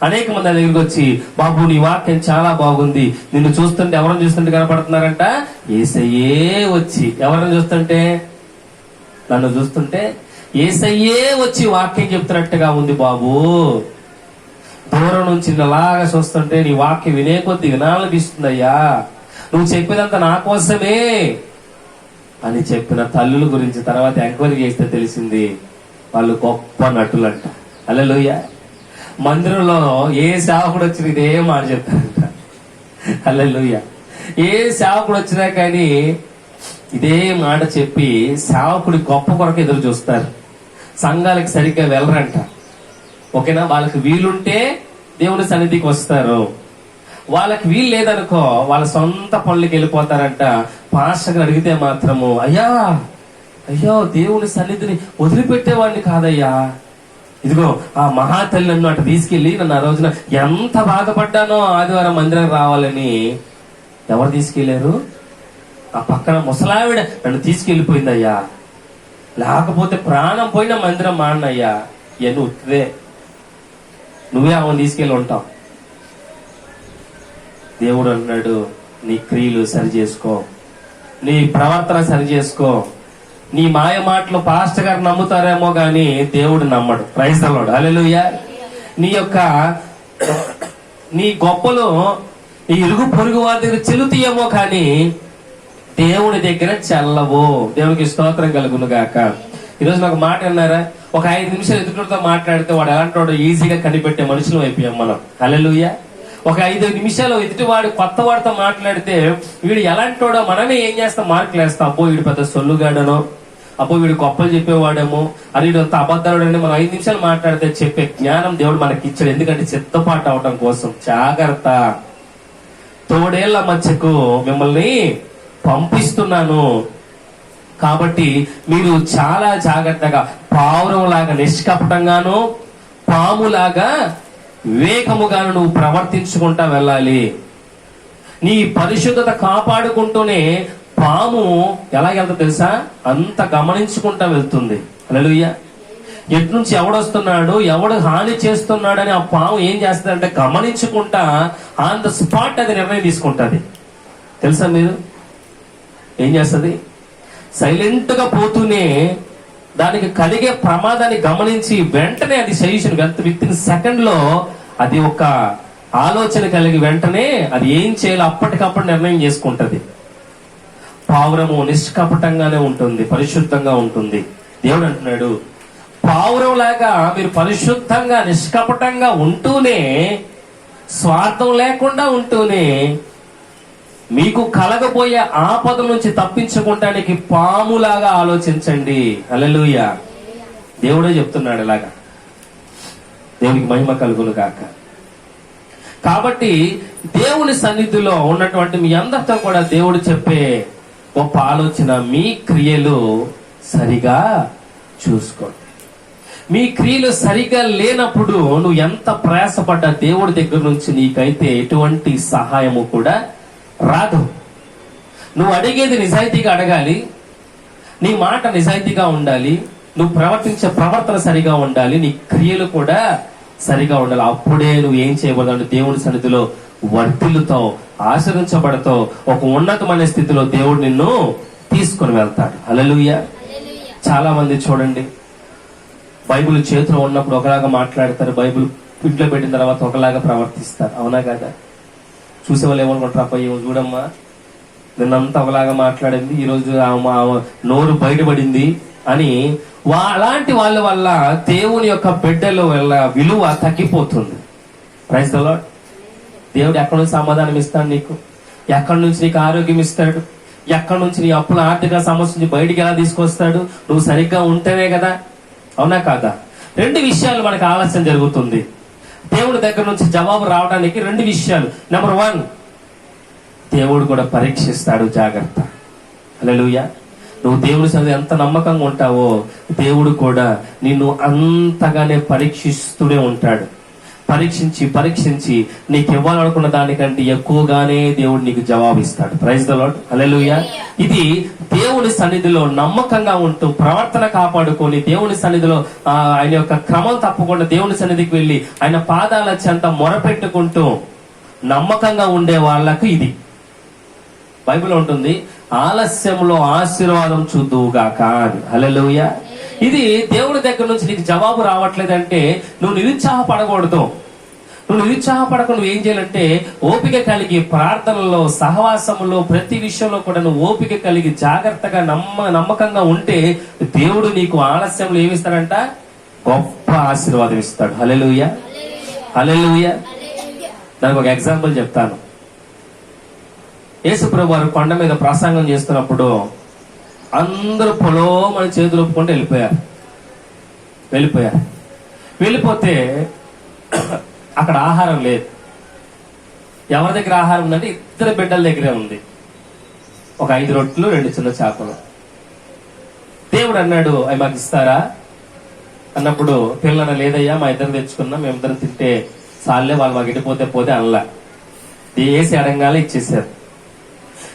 అనేక మంది దగ్గరికి వచ్చి, బాబు నీ వాక్యం చాలా బాగుంది, నిన్ను చూస్తుంటే ఎవరిని చూస్తుంటే కనపడుతున్నారంట, యేసయ్యే వచ్చి, ఎవరిని చూస్తుంటే, నన్ను చూస్తుంటే యేసయ్యే వచ్చి వాక్యం చెప్తున్నట్టుగా ఉంది బాబు, దూరం నుంచి అలాగా చూస్తుంటే నీ వాక్యం వినే కొద్ది వినాలనిపిస్తుందయ్యా, నువ్వు చెప్పేదంతా నా కోసమే అని చెప్పిన తల్లుల గురించి తర్వాత ఎంక్వైరీ చేస్తే తెలిసింది వాళ్ళు గొప్ప నటులంట. హల్లెలూయా. మందిరంలో ఏ సేవకుడు వచ్చినా ఇదే మాట చెప్తారంట. హల్లెలూయా. ఏ సేవకుడు వచ్చినా కానీ ఇదే మాట చెప్పి సేవకుడి గొప్ప కొరకు ఎదురు చూస్తారు. సంఘాలకు సరిగ్గా వెళ్ళరంట. ఓకేనా? వాళ్ళకి వీలుంటే దేవుని సన్నిధికి వస్తారు, వాళ్ళకి వీలు లేదనుకో వాళ్ళ సొంత పనులకి వెళ్ళిపోతారంట. పాస్టర్ అడిగితే మాత్రము, అయ్యో దేవుని సన్నిధిని వదిలిపెట్టేవాడిని కాదయ్యా, ఇదిగో ఆ మహాతల్లి నన్ను అటు తీసుకెళ్లి నన్ను ఆ రోజున ఎంత బాధపడ్డానో ఆదివారం మందిరం రావాలని ఎవరు తీసుకెళ్లారు? ఆ పక్కన ముసలావిడ నన్ను తీసుకెళ్లిపోయిందయ్యా, లేకపోతే ప్రాణం పోయిన మందిరం మానయ్యా. ఇవన్నీ ఉత్తిదే, నువ్వే ఆమెను తీసుకెళ్ళి ఉంటావు. దేవుడు అన్నాడు, నీ క్రియలు సరి చేసుకో, నీ ప్రవర్తన సరి చేసుకో. నీ మాయ మాటలు పాస్టర్ గారు నమ్ముతారేమో గాని దేవుడు నమ్మడు. ప్రైజ్ ది లార్డ్, హల్లెలూయా. నీ గొప్పలు నీ ఇరుగు పొరుగు వారి దగ్గర చెల్లుతీయేమో కానీ దేవుని దగ్గర చెల్లవు. దేవునికి స్తోత్రం కలుగును గాక. ఈరోజు నాకు మాట అన్నారా, ఒక 5 నిమిషాలు ఎదుటితో మాట్లాడితే వాడు ఎలాంటి వాడు ఈజీగా కనిపెట్టే మనుషులు అయిపోయాం మనం. హల్లెలూయా. ఒక 5 నిమిషాలు ఎదుటివాడు కొత్త వాడితో మాట్లాడితే వీడు ఎలాంటి వాడో మనమే ఏం చేస్తాం, మార్కులు వేస్తాం. అబ్బో వీడు పెద్ద సొల్లుగాడనో, అబ్బో వీడు గొప్పలు చెప్పేవాడేమో, అది వీడు అంత అబద్ధాడని మనం 5 నిమిషాలు మాట్లాడితే చెప్పే జ్ఞానం దేవుడు మనకి ఇచ్చాడు. ఎందుకంటే చిత్తపాటు అవటం కోసం. జాగ్రత్త, తోడేళ్ల మధ్యకు మిమ్మల్ని పంపిస్తున్నాను కాబట్టి మీరు చాలా జాగ్రత్తగా పావురంలాగా నిష్కపటంగాను పాములాగా వివేకముగాను నువ్వు ప్రవర్తించుకుంటా వెళ్ళాలి. నీ పరిశుద్ధత కాపాడుకుంటూనే పాము ఎలా వెళ్తా తెలుసా, అంత గమనించుకుంటా వెళ్తుంది. హల్లెలూయా. ఎటు నుంచి ఎవడొస్తున్నాడు, ఎవడు హాని చేస్తున్నాడని ఆ పాము ఏం చేస్తుందంటే గమనించుకుంటా ఆన్ ద స్పాట్ అది నిర్ణయం తీసుకుంటుంది. తెలుసా మీరు ఏం చేస్తుంది? సైలెంట్ గా పోతూనే దానికి కలిగే ప్రమాదాన్ని గమనించి వెంటనే అది సజెషన్ విత్ ఇన్ సెకండ్ లో అది ఒక ఆలోచన కలిగి వెంటనే అది ఏం చేయాలో అప్పటికప్పుడు నిర్ణయం చేసుకుంటది. పావురము నిష్కపటంగానే ఉంటుంది, పరిశుద్ధంగా ఉంటుంది. దేవుడు అంటున్నాడు, పావురం లాగా మీరు పరిశుద్ధంగా నిష్కపటంగా ఉంటూనే, స్వార్థం లేకుండా ఉంటూనే, మీకు కలగబోయే ఆపద నుంచి తప్పించుకోవడానికి పాములాగా ఆలోచించండి. హల్లెలూయా. దేవుడే చెప్తున్నాడు ఇలాగా. దేవునికి మహిమ కలుగును గాక. కాబట్టి దేవుని సన్నిధిలో ఉన్నటువంటి మీ అందరితో కూడా దేవుడు చెప్పే గొప్ప ఆలోచన, మీ క్రియలు సరిగా చూసుకోండి. మీ క్రియలు సరిగా లేనప్పుడు నువ్వు ఎంత ప్రయాసపడ్డా దేవుడి దగ్గర నుంచి నీకైతే ఎటువంటి సహాయము కూడా రాదు. నువ్వు అడిగేది నిజాయితీగా అడగాలి, నీ మాట నిజాయితీగా ఉండాలి, నువ్వు ప్రవర్తించే ప్రవర్తన సరిగా ఉండాలి, నీ క్రియలు కూడా సరిగా ఉండాలి. అప్పుడే నువ్వు ఏం చేయబోదావు, దేవుని సన్నిధిలో వర్ధిల్లుతావు, ఆశీర్వించబడతావు. ఒక ఉన్నతమైన స్థితిలో దేవుడు నిన్ను తీసుకొని వెళ్తాడు. హల్లెలూయా. చాలా మంది చూడండి, బైబిల్ చేతిలో ఉన్నప్పుడు ఒకలాగా మాట్లాడతారు, బైబిల్ ఇంట్లో పెట్టిన తర్వాత ఒకలాగా ప్రవర్తిస్తారు. అవునా కదా? చూసే వాళ్ళు ఏమనుకుంటారు, అబ్బాయి చూడమ్మా నిన్నంతా ఒకలాగా మాట్లాడింది, ఈరోజు నోరు బయటపడింది అని. అలాంటి వాళ్ళ వల్ల దేవుని యొక్క బిడ్డల వల్ల విలువ తగ్గిపోతుంది. Praise the lord. దేవుడు ఎక్కడి నుంచి సమాధానం ఇస్తాడు నీకు, ఎక్కడి నుంచి నీకు ఆరోగ్యం ఇస్తాడు, ఎక్కడి నుంచి నీ అప్పుల ఆర్థిక సమస్య నుంచి బయటికి ఎలా తీసుకొస్తాడు, నువ్వు సరిగ్గా ఉంటేనే కదా. అవునా కాదా? 2 విషయాలు మనకు ఆలస్యం జరుగుతుంది. దేవుడి దగ్గర నుంచి జవాబు రావడానికి 2 విషయాలు. నెంబర్ 1, దేవుడు కూడా పరీక్షిస్తాడు. జాగ్రత్త. హల్లెలూయా. నువ్వు దేవుని సన్నిధిలో ఎంత నమ్మకంగా ఉంటావో దేవుడు కూడా నిన్ను అంతగానే పరీక్షిస్తూనే ఉంటాడు. పరీక్షించి నీకు ఇవ్వాలనుకున్న దానికంటే ఎక్కువగానే దేవుడు నీకు జవాబు ఇస్తాడు. Praise the Lord. హల్లెలూయా. ఇది దేవుని సన్నిధిలో నమ్మకంగా ఉంటూ ప్రవర్తన కాపాడుకొని దేవుని సన్నిధిలో ఆయన యొక్క క్రమం తప్పకుండా దేవుని సన్నిధికి వెళ్ళి ఆయన పాదాల చెంత మొరపెట్టుకుంటూ నమ్మకంగా ఉండే వాళ్ళకు ఇది బైబిల్ ఉంటుంది, ఆలస్యంలో ఆశీర్వాదం చూద్దువుగాక అని. హల్లెలూయా. ఇది దేవుని దగ్గర నుంచి నీకు జవాబు రావట్లేదంటే నువ్వు నిరుత్సాహపడకూడదు. నువ్వు నిరుత్సాహపడక నువ్వు ఏం చేయాలంటే ఓపిక కలిగి ప్రార్థనలో, సహవాసములో, ప్రతి విషయంలో కూడా నువ్వు ఓపిక కలిగి జాగ్రత్తగా నమ్మకంగా ఉంటే దేవుడు నీకు ఆలస్యంలో ఏమిస్తాడంట, గొప్ప ఆశీర్వాదం ఇస్తాడు. హల్లెలూయా. హల్లెలూయా. దానికి ఒక ఎగ్జాంపుల్ చెప్తాను. యేసుప్రభు వారు కొండ మీద ప్రసంగం చేస్తున్నప్పుడు అందరూ పొలోమని చేతులు ఒప్పుకుంటూ వెళ్ళిపోతే అక్కడ ఆహారం లేదు. ఎవరి దగ్గర ఆహారం ఉందంటే 2 బిడ్డల దగ్గరే ఉంది. ఒక 5 రొట్టెలు 2 చిన్న చేపలు. దేవుడు అన్నాడు, అవి మాకు ఇస్తారా? అన్నప్పుడు పిల్లన లేదయ్యా మా ఇద్దరు తెచ్చుకున్నాం, మేమిద్దరం తింటే సార్లే, వాళ్ళు మాకు ఇడిపోతే పోతే అనలా, వేసి అడంగానే ఇచ్చేసారు.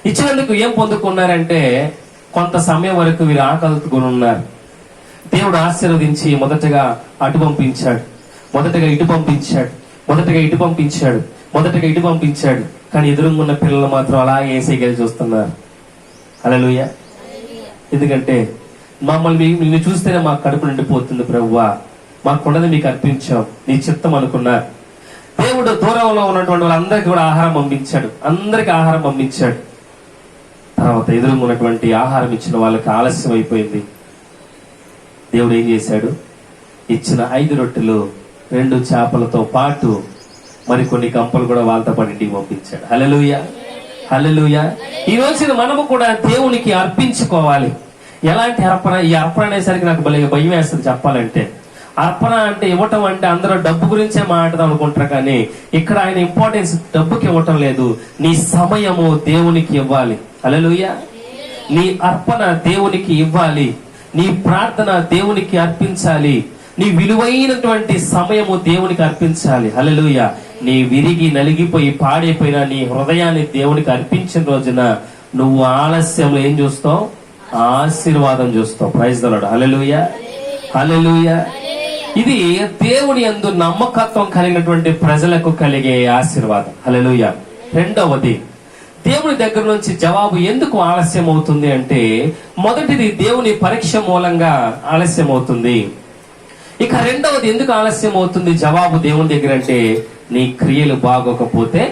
ఇచ్చినందుకు ఏం పొందుకున్నారంటే కొంత సమయం వరకు వీరు ఆకలితో ఉన్నారు. దేవుడు ఆశీర్వదించి మొదటగా అటు పంపించాడు, మొదటగా ఇటు పంపించాడు, మొదటగా ఇటు పంపించాడు, మొదటగా ఇటు పంపించాడు. కానీ ఎదురుగున్న పిల్లలు మాత్రం అలాగే ఏసైకి చూస్తున్నారు. హల్లెలూయా. ఎందుకంటే మమ్మల్ని నిన్ను చూస్తేనే మాకు కడుపు నిండిపోతుంది ప్రభువా, మాకున్నది మీకు అర్పించాం, నీ చిత్తం అనుకున్నారు. దేవుడు దూరంలో ఉన్నటువంటి వాళ్ళందరికీ కూడా ఆహారం పంపించాడు, అందరికి ఆహారం పంపించాడు. తర్వాత ఎదురుగా ఉన్నటువంటి ఆహారం ఇచ్చిన వాళ్ళకి ఆలస్యం అయిపోయింది. దేవుడు ఏం చేశాడు? ఇచ్చిన 5 రొట్టెలు 2 చేపలతో పాటు మరికొన్ని కంపలు కూడా వాళ్ళతో పాటు ఇంటికి పంపించాడు. హల్లెలూయా, హల్లెలూయా. ఈ రోజున మనము కూడా దేవునికి అర్పించుకోవాలి. ఎలాంటి అర్పణ? ఈ అర్పణ అనేసరికి నాకు భయం వేస్తుంది చెప్పాలంటే. అర్పణ అంటే ఇవ్వటం అంటే అందరూ డబ్బు గురించే మాట్లాడదాం అనుకుంటారు, కానీ ఇక్కడ ఆయన ఇంపార్టెన్స్ డబ్బుకి ఇవ్వటం లేదు, నీ సమయము దేవునికి ఇవ్వాలి. హల్లెలూయా. నీ అర్పణ దేవునికి ఇవ్వాలి, నీ ప్రార్థన దేవునికి అర్పించాలి, నీ విలువైనటువంటి సమయము దేవునికి అర్పించాలి. హల్లెలూయా. నీ విరిగి నలిగిపోయి పాడైపోయిన నీ హృదయాన్ని దేవునికి అర్పించిన రోజున నువ్వు ఆలస్యంలో ఏం చూస్తావు? ఆశీర్వాదం చూస్తావు. Praise the Lord. Hallelujah, hallelujah. ఇది దేవుని యందు నమ్మకత్వం కలిగినటువంటి ప్రజలకు కలిగే ఆశీర్వాదం. హల్లెలూయా. రెండవది, దేవుని దగ్గర నుంచి జవాబు ఎందుకు ఆలస్యం అవుతుంది అంటే, మొదటిది దేవుని పరీక్ష మూలంగా ఆలస్యం అవుతుంది. ఇక రెండవది ఎందుకు ఆలస్యం అవుతుంది జవాబు దేవుని దగ్గర అంటే, నీ క్రియలు బాగోకపోతే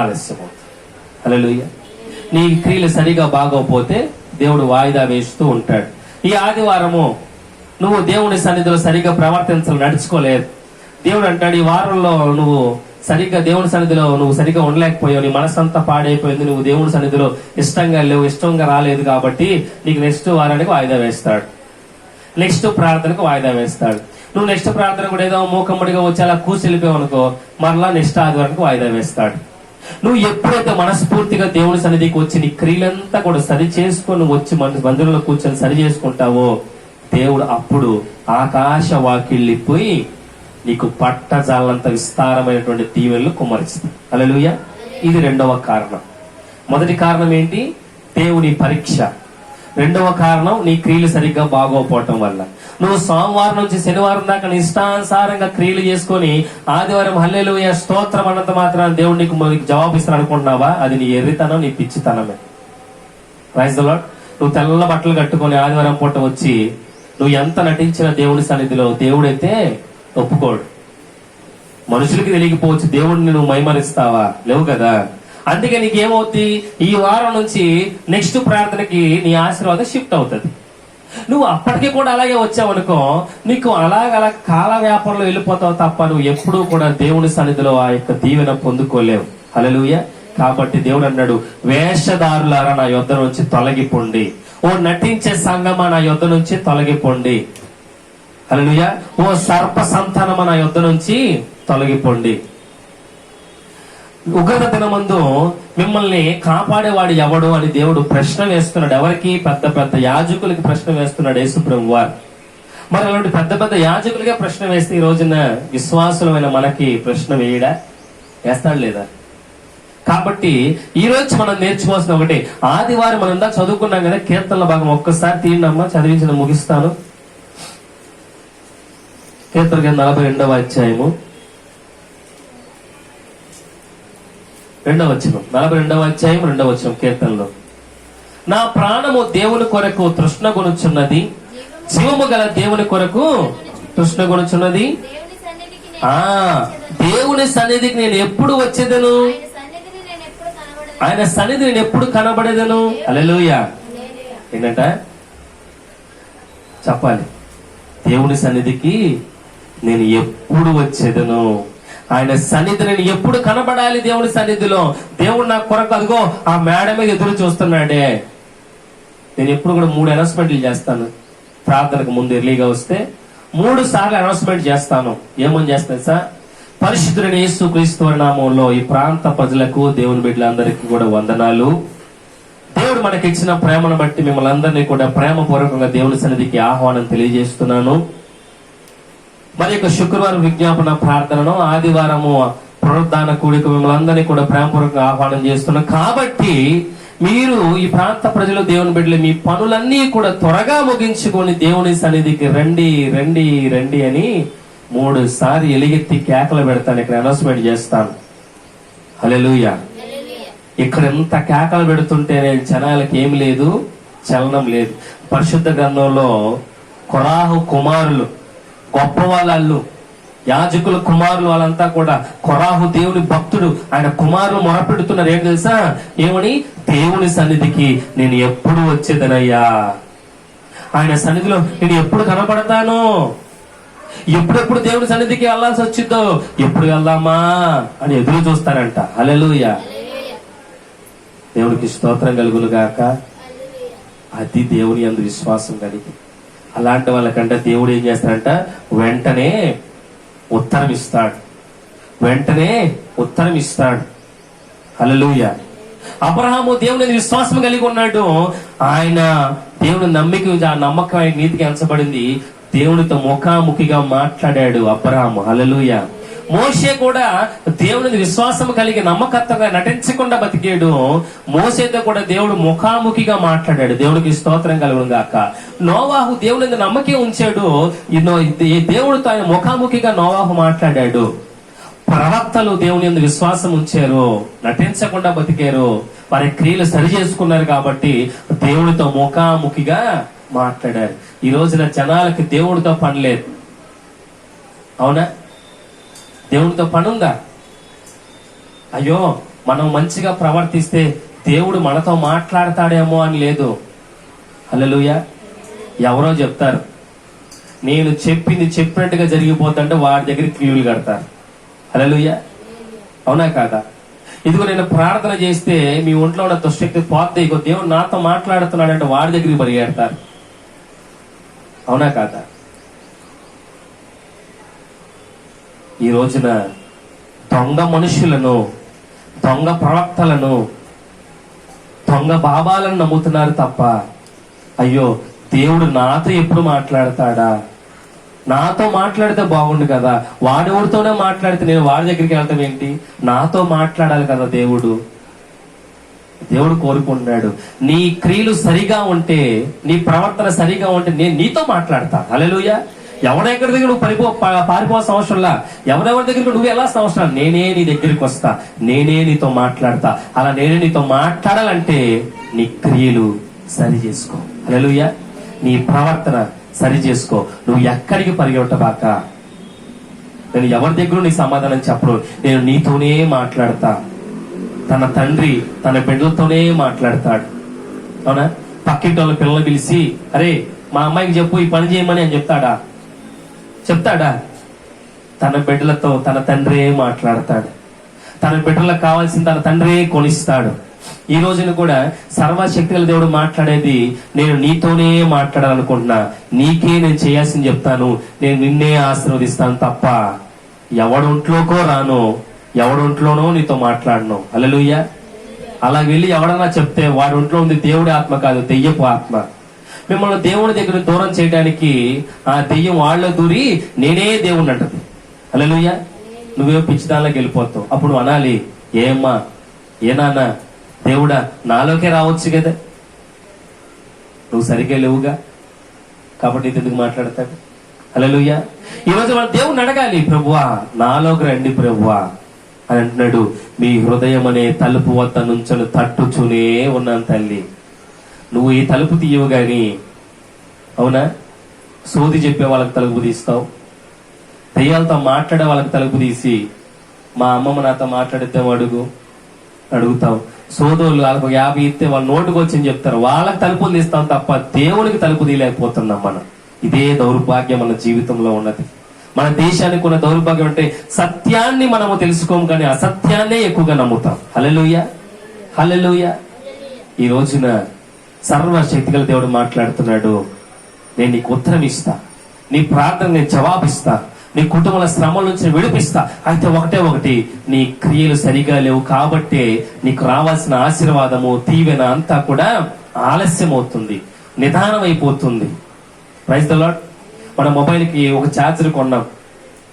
ఆలస్యం అవుతుంది. హల్లెలూయా. నీ క్రియలు సరిగా బాగోకపోతే దేవుడు వాయిదా వేస్తూ ఉంటాడు. ఈ ఆదివారము నువ్వు దేవుని సన్నిధిలో సరిగా నడుచుకోలేదు. దేవుడు అంటాడు, ఈ వారంలో నువ్వు సరిగ్గా దేవుని సన్నిధిలో నువ్వు సరిగ్గా ఉండలేకపోయావు, నీ మనసంతా పాడైపోయింది, నువ్వు దేవుని సన్నిధిలో ఇష్టంగా లేవు, ఇష్టంగా రాలేదు, కాబట్టి నీకు నెక్స్ట్ వారానికి వాయిదా వేస్తాడు, నెక్స్ట్ ప్రార్థనకు వాయిదా వేస్తాడు. నువ్వు నెక్స్ట్ ప్రార్థన కూడా ఏదో మూకమ్మడిగా వచ్చి అలా కూర్చెళ్ళిపోయావు అనుకో, మరలా నెక్స్ట్ ఆదివారానికి వాయిదా వేస్తాడు. నువ్వు ఎప్పుడైతే మనస్ఫూర్తిగా దేవుని సన్నిధికి వచ్చి నీ క్రియలంతా కూడా సరి చేసుకొని వచ్చి మందిరంలో కూర్చొని సరి చేసుకుంటావో, దేవుడు అప్పుడు ఆకాశ వాకిళ్ళిపోయి నీకు పట్టజాలంత విస్తారమైనటువంటి దీవెనలు కుమ్మరిస్తాడు. హల్లెలూయా. ఇది రెండవ కారణం. మొదటి కారణం ఏంటి? దేవుని పరీక్ష. రెండవ కారణం నీ క్రియలు సరిగ్గా బాగోపోవటం వల్ల. నువ్వు సోమవారం నుంచి శనివారం దాకా నీ ఇష్టానుసారంగా క్రియలు చేసుకొని ఆదివారం హల్లెలూయా స్తోత్రం అన్నంత మాత్రం దేవుడు నీకు జవాబు ఇస్తాను అనుకుంటున్నావా? అది నీ ఎర్రితనం, నీ పిచ్చితనమే. Praise the Lord. నువ్వు తెల్ల బట్టలు కట్టుకొని ఆదివారం పూట వచ్చి నువ్వు ఎంత నటించిన దేవుని సన్నిధిలో దేవుడైతే ఒప్పుకోడు. మనుషులకి తెలియకపోవచ్చు, దేవుడిని నువ్వు మైమరిస్తావా? లేవు కదా. అందుకే నీకేమవుతుంది, ఈ వారం నుంచి నెక్స్ట్ ప్రార్థనకి నీ ఆశీర్వాదం షిఫ్ట్ అవుతుంది. నువ్వు అప్పటికి కూడా అలాగే వచ్చావు అనుకో, నీకు అలాగలా కాల వ్యాపారంలో వెళ్ళిపోతావు తప్ప నువ్వు ఎప్పుడూ కూడా దేవుని సన్నిధిలో ఆ యొక్క దీవెన పొందుకోలేవు. హల్లెలూయా. కాబట్టి దేవుడు అన్నాడు, వేషధారులారా నా యొద్ద నుంచి తొలగిపోండి, ఓ నటించే సంగమా నా యొద్ద నుంచి తొలగిపోండి. హల్లెలూయా. ఓ సర్ప సంతానమా నా యొద్ద నుంచి తొలగిపోండి. ఉగ్రత దినమందు మిమ్మల్ని కాపాడేవాడు ఎవడు అని దేవుడు ప్రశ్న వేస్తున్నాడు. ఎవరికి? పెద్ద పెద్ద యాజకులకి ప్రశ్న వేస్తున్నాడు యేసు ప్రభువు వారు. మరి అలాంటి పెద్ద పెద్ద యాజకులుగా ప్రశ్న వేస్తే ఈ రోజున విశ్వాసులమైన మనకి ప్రశ్న వేస్తాడు లేదా? కాబట్టి ఈ రోజు మనం నేర్చుకోవాల్సిన ఒకటి, ఆదివారం మనం ఇందా చదువుకున్నాం కదా కీర్తనల భాగం, ఒక్కసారి తీయండమ్మా, చదివించిన ముగిస్తాను. కీర్తన 42వ అధ్యాయము 2వ వచనం. 42వ అధ్యాయం 2వ వచనం కీర్తనలో, నా ప్రాణము దేవుని కొరకు తృష్ణగొనుచున్నది, జీవము గల దేవుని కొరకు తృష్ణగొనుచున్నది. దేవుని సన్నిధికి నేను ఎప్పుడు వచ్చేదను? ఆయన సన్నిధి నేను ఎప్పుడు కనబడేదను? హల్లెలూయా. ఏంటంట చెప్పాలి, దేవుని సన్నిధికి నేను ఎప్పుడు వచ్చేదను, ఆయన సన్నిధి నేను ఎప్పుడు కనబడాలి. దేవుని సన్నిధిలో దేవుడు నా కొరకు అదిగో ఆ మేడ మీద ఎదురు చూస్తున్నాడే. నేను ఎప్పుడు కూడా 3 అనౌన్స్మెంట్లు చేస్తాను. ప్రార్థనకు ముందు ఎర్లీగా వస్తే 3 సార్లు అనౌన్స్మెంట్ చేస్తాను. ఏమని చేస్తాను సార్? పరిశుద్ధుడైన యేసుక్రీస్తు నామములో ఈ ప్రాంత ప్రజలకు, దేవుని బిడ్డలందరికీ కూడా వందనాలు. దేవుడు మనకి ఇచ్చిన ప్రేమను బట్టి మిమ్మల్ని అందరినీ కూడా ప్రేమపూర్వకంగా దేవుని సన్నిధికి ఆహ్వానం తెలియజేస్తున్నాను. మరి యొక్క శుక్రవారం విజ్ఞాపన ప్రార్థనను, ఆదివారము పునరుద్ధాన కూడిక మిమ్మల్ని అందరినీ కూడా ప్రేమపూర్వకంగా ఆహ్వానం చేస్తున్నాం. కాబట్టి మీరు ఈ ప్రాంత ప్రజలు, దేవుని బిడ్డలు, మీ పనులన్నీ కూడా త్వరగా ముగించుకొని దేవుని సన్నిధికి రండి రండి రండి అని 3 సార్లు ఎలుగెత్తి కేకలు పెడతాను. ఇక్కడ అనౌన్స్మెంట్ చేస్తాను. హల్లెలూయా. ఇక్కడ ఎంత కేకలు పెడుతుంటే జనాలకి ఏమి లేదు, చలనం లేదు. పరిశుద్ధ గ్రంథంలో కొరాహు కుమారులు, గొప్ప వాళ్ళు, యాజకుల కుమారులు, వాళ్ళంతా కూడా కొరాహు దేవుని భక్తుడు, ఆయన కుమారులు మొరపెడుతున్నారు. ఏం తెలుసా? ఏమని? దేవుని సన్నిధికి నేను ఎప్పుడు వచ్చేదనయ్యా, ఆయన సన్నిధిలో నేను ఎప్పుడు కనపడతాను, ఎప్పుడెప్పుడు దేవుని సన్నిధికి వెళ్ళాల్సి వచ్చిందో, ఎప్పుడు వెళ్దామా అని ఎదురు చూస్తారంట. హల్లెలూయా. దేవునికి స్తోత్రం కలుగును గాక. అది దేవుని యందు విశ్వాసం కలిగి అలాంటి వాళ్ళకంటే దేవుడు ఏం చేస్తాడంట? వెంటనే ఉత్తరం ఇస్తాడు, వెంటనే ఉత్తరం ఇస్తాడు. హల్లెలూయా. అబ్రహాము దేవుని విశ్వాసం కలిగి ఉన్నాడు. ఆయన దేవుని నమ్మిక, ఆ నమ్మకం ఆయన నీతికి ఎంచబడింది. దేవునితో ముఖాముఖిగా మాట్లాడాడు అబ్రహాము. హల్లెలూయా. మోషే కూడా దేవుని విశ్వాసం కలిగి నమ్మకత్వంగా నటించకుండా బతికాడు. మోసేతో కూడా దేవుడు ముఖాముఖిగా మాట్లాడాడు. దేవుడికి స్తోత్రం కలుగును గాక. నోవాహు దేవుని నమ్మకం ఉంచాడు. దేవుడితో ఆయన ముఖాముఖిగా నోవాహు మాట్లాడాడు. ప్రవక్తలు దేవుని యందు విశ్వాసం ఉంచారు, నటించకుండా బతికారు, వారి క్రియలు సరి చేసుకున్నారు. కాబట్టి దేవుడితో ముఖాముఖిగా మాట్లాడారు. ఈ రోజున జనాలకి దేవుడితో పని లేదు. అవునా? దేవుడితో పని ఉందా? అయ్యో మనం మంచిగా ప్రవర్తిస్తే దేవుడు మనతో మాట్లాడతాడేమో అని లేదు. హల్లెలూయా. ఎవరో చెప్తారు, నేను చెప్పింది చెప్పినట్టుగా జరిగిపోతుంటే వాడి దగ్గర క్లీవులు కడతారు. హల్లెలూయా. అవునా కాదా? ఇదిగో నేను ప్రార్థన చేస్తే మీ ఒంట్లో ఉన్న దుష్టశక్తి పోతే, ఇగో దేవుడు నాతో మాట్లాడుతున్నాడంటే వాడి దగ్గరికి పరిగెడతారు. అవునా కాదా? ఈ రోజున దొంగ మనుషులను, దొంగ ప్రవక్తలను, దొంగ బాబాలను నమ్ముతున్నారు తప్ప, అయ్యో దేవుడు నాతో ఎప్పుడు మాట్లాడతాడా, నాతో మాట్లాడితే బాగుండు కదా, వాడెవరితోనే మాట్లాడితే నేను వాడి దగ్గరికి వెళ్ళటం ఏంటి, నాతో మాట్లాడాలి కదా దేవుడు. దేవుడు కోరుకుంటున్నాడు, నీ క్రియలు సరిగా ఉంటే, నీ ప్రవర్తన సరిగా ఉంటే నేను నీతో మాట్లాడతా. హల్లెలూయా. ఎవరెక్కడి దగ్గర నువ్వు పారిపోవాల్సిన అవసరంలా, ఎవరెవరి దగ్గరికి నువ్వు వెళ్ళాల్సిన అవసరం, నేనే నీ దగ్గరికి వస్తా, నేనే నీతో మాట్లాడతా. అలా నేనే నీతో మాట్లాడాలంటే నీ క్రియలు సరి చేసుకో. హల్లెలూయా. నీ ప్రవర్తన సరి చేసుకో. నువ్వు ఎక్కడికి పరిగెట్టబాక. నేను ఎవరి దగ్గర నీ సమాధానం చెప్పను, నేను నీతోనే మాట్లాడతా. తన తండ్రి తన బిడ్డలతోనే మాట్లాడతాడు. అవునా? పక్కింటి వాళ్ళ పిల్లలు పిలిచి, అరే మా అమ్మాయికి చెప్పు ఈ పని చేయమని అని చెప్తాడా? చెప్తాడా? తన బిడ్డలతో తన తండ్రే మాట్లాడతాడు. తన బిడ్డలకు కావాల్సిన తన తండ్రే కొనిస్తాడు. ఈ రోజున కూడా సర్వశక్తిగల దేవుడు మాట్లాడేది, నేను నీతోనే మాట్లాడాలనుకుంటున్నా, నీకే నేను చేయాల్సింది చెప్తాను, నేను నిన్నే ఆశీర్వదిస్తాను తప్ప ఎవడొంట్లోకో రాను, ఎవడొంట్లోనో నీతో మాట్లాడను. హల్లెలూయా. అలా వెళ్ళి ఎవడన్నా చెప్తే వాడి ఒంట్లో ఉంది దేవుడి ఆత్మ కాదు, దెయ్యపు ఆత్మ. మిమ్మల్ని దేవుని దగ్గర దూరం చేయడానికి ఆ దెయ్యం వాళ్ళలో దూరి నేనే దేవుణ్ణి అంటది. హల్లెలూయా. నువ్వే పిచ్చిదానిలోకి వెళ్ళిపోతావు. అప్పుడు అనాలి, ఏమ్మా, ఏ నాన్న, దేవుడా నాలోకే రావచ్చు కదా, నువ్వు సరిగ్గా లేవుగా, కాబట్టి ఎందుకు మాట్లాడతాడు. హల్లెలూయా. ఈరోజు మన దేవుణ్ణి అడగాలి, ప్రభువా నాలోకి రండి ప్రభువా అని అంటున్నాడు. మీ హృదయం అనే తలుపు వద్ద నుంచొని తట్టుచూనే ఉన్నాను తల్లి, నువ్వు ఈ తలుపు తీయవు గాని, అవునా, సోది చెప్పే వాళ్ళకి తలుపు తీస్తావు, దెయ్యాలతో మాట్లాడే వాళ్ళకి తలుపు తీసి, మా అమ్మమ్మ నాతో మాట్లాడితే అడుగుతావు. సోదరులు వాళ్ళకు 50 ఇస్తే వాళ్ళ నోటుకు వచ్చి చెప్తారు, వాళ్ళకి తలుపులు తీస్తాం తప్ప దేవునికి తలుపు తీయలేకపోతున్నాం మనం. ఇదే దౌర్భాగ్యం మన జీవితంలో ఉన్నది. మన దేశానికి ఉన్న దౌర్భాగ్యం అంటే సత్యాన్ని మనము తెలుసుకోము కానీ అసత్యాన్నే ఎక్కువగా నమ్ముతాం. హల్లెలూయా. హల్లెలూయా. ఈ రోజున సర్వశక్తిగల దేవుడు మాట్లాడుతున్నాడు, నేను నీకు ఉత్తరం ఇస్తా, నీ ప్రార్థన నేను జవాబిస్తా, నీ కుటుంబాల శ్రమల నుంచి విడిపిస్తా. అయితే ఒకటి, నీ క్రియలు సరిగా లేవు కాబట్టే నీకు రావాల్సిన ఆశీర్వాదము, దీవెన అంతా కూడా ఆలస్యం అవుతుంది, నిదానం అయిపోతుంది. Praise the lord. మన మొబైల్ కి ఒక ఛార్జర్ కొన్నాం,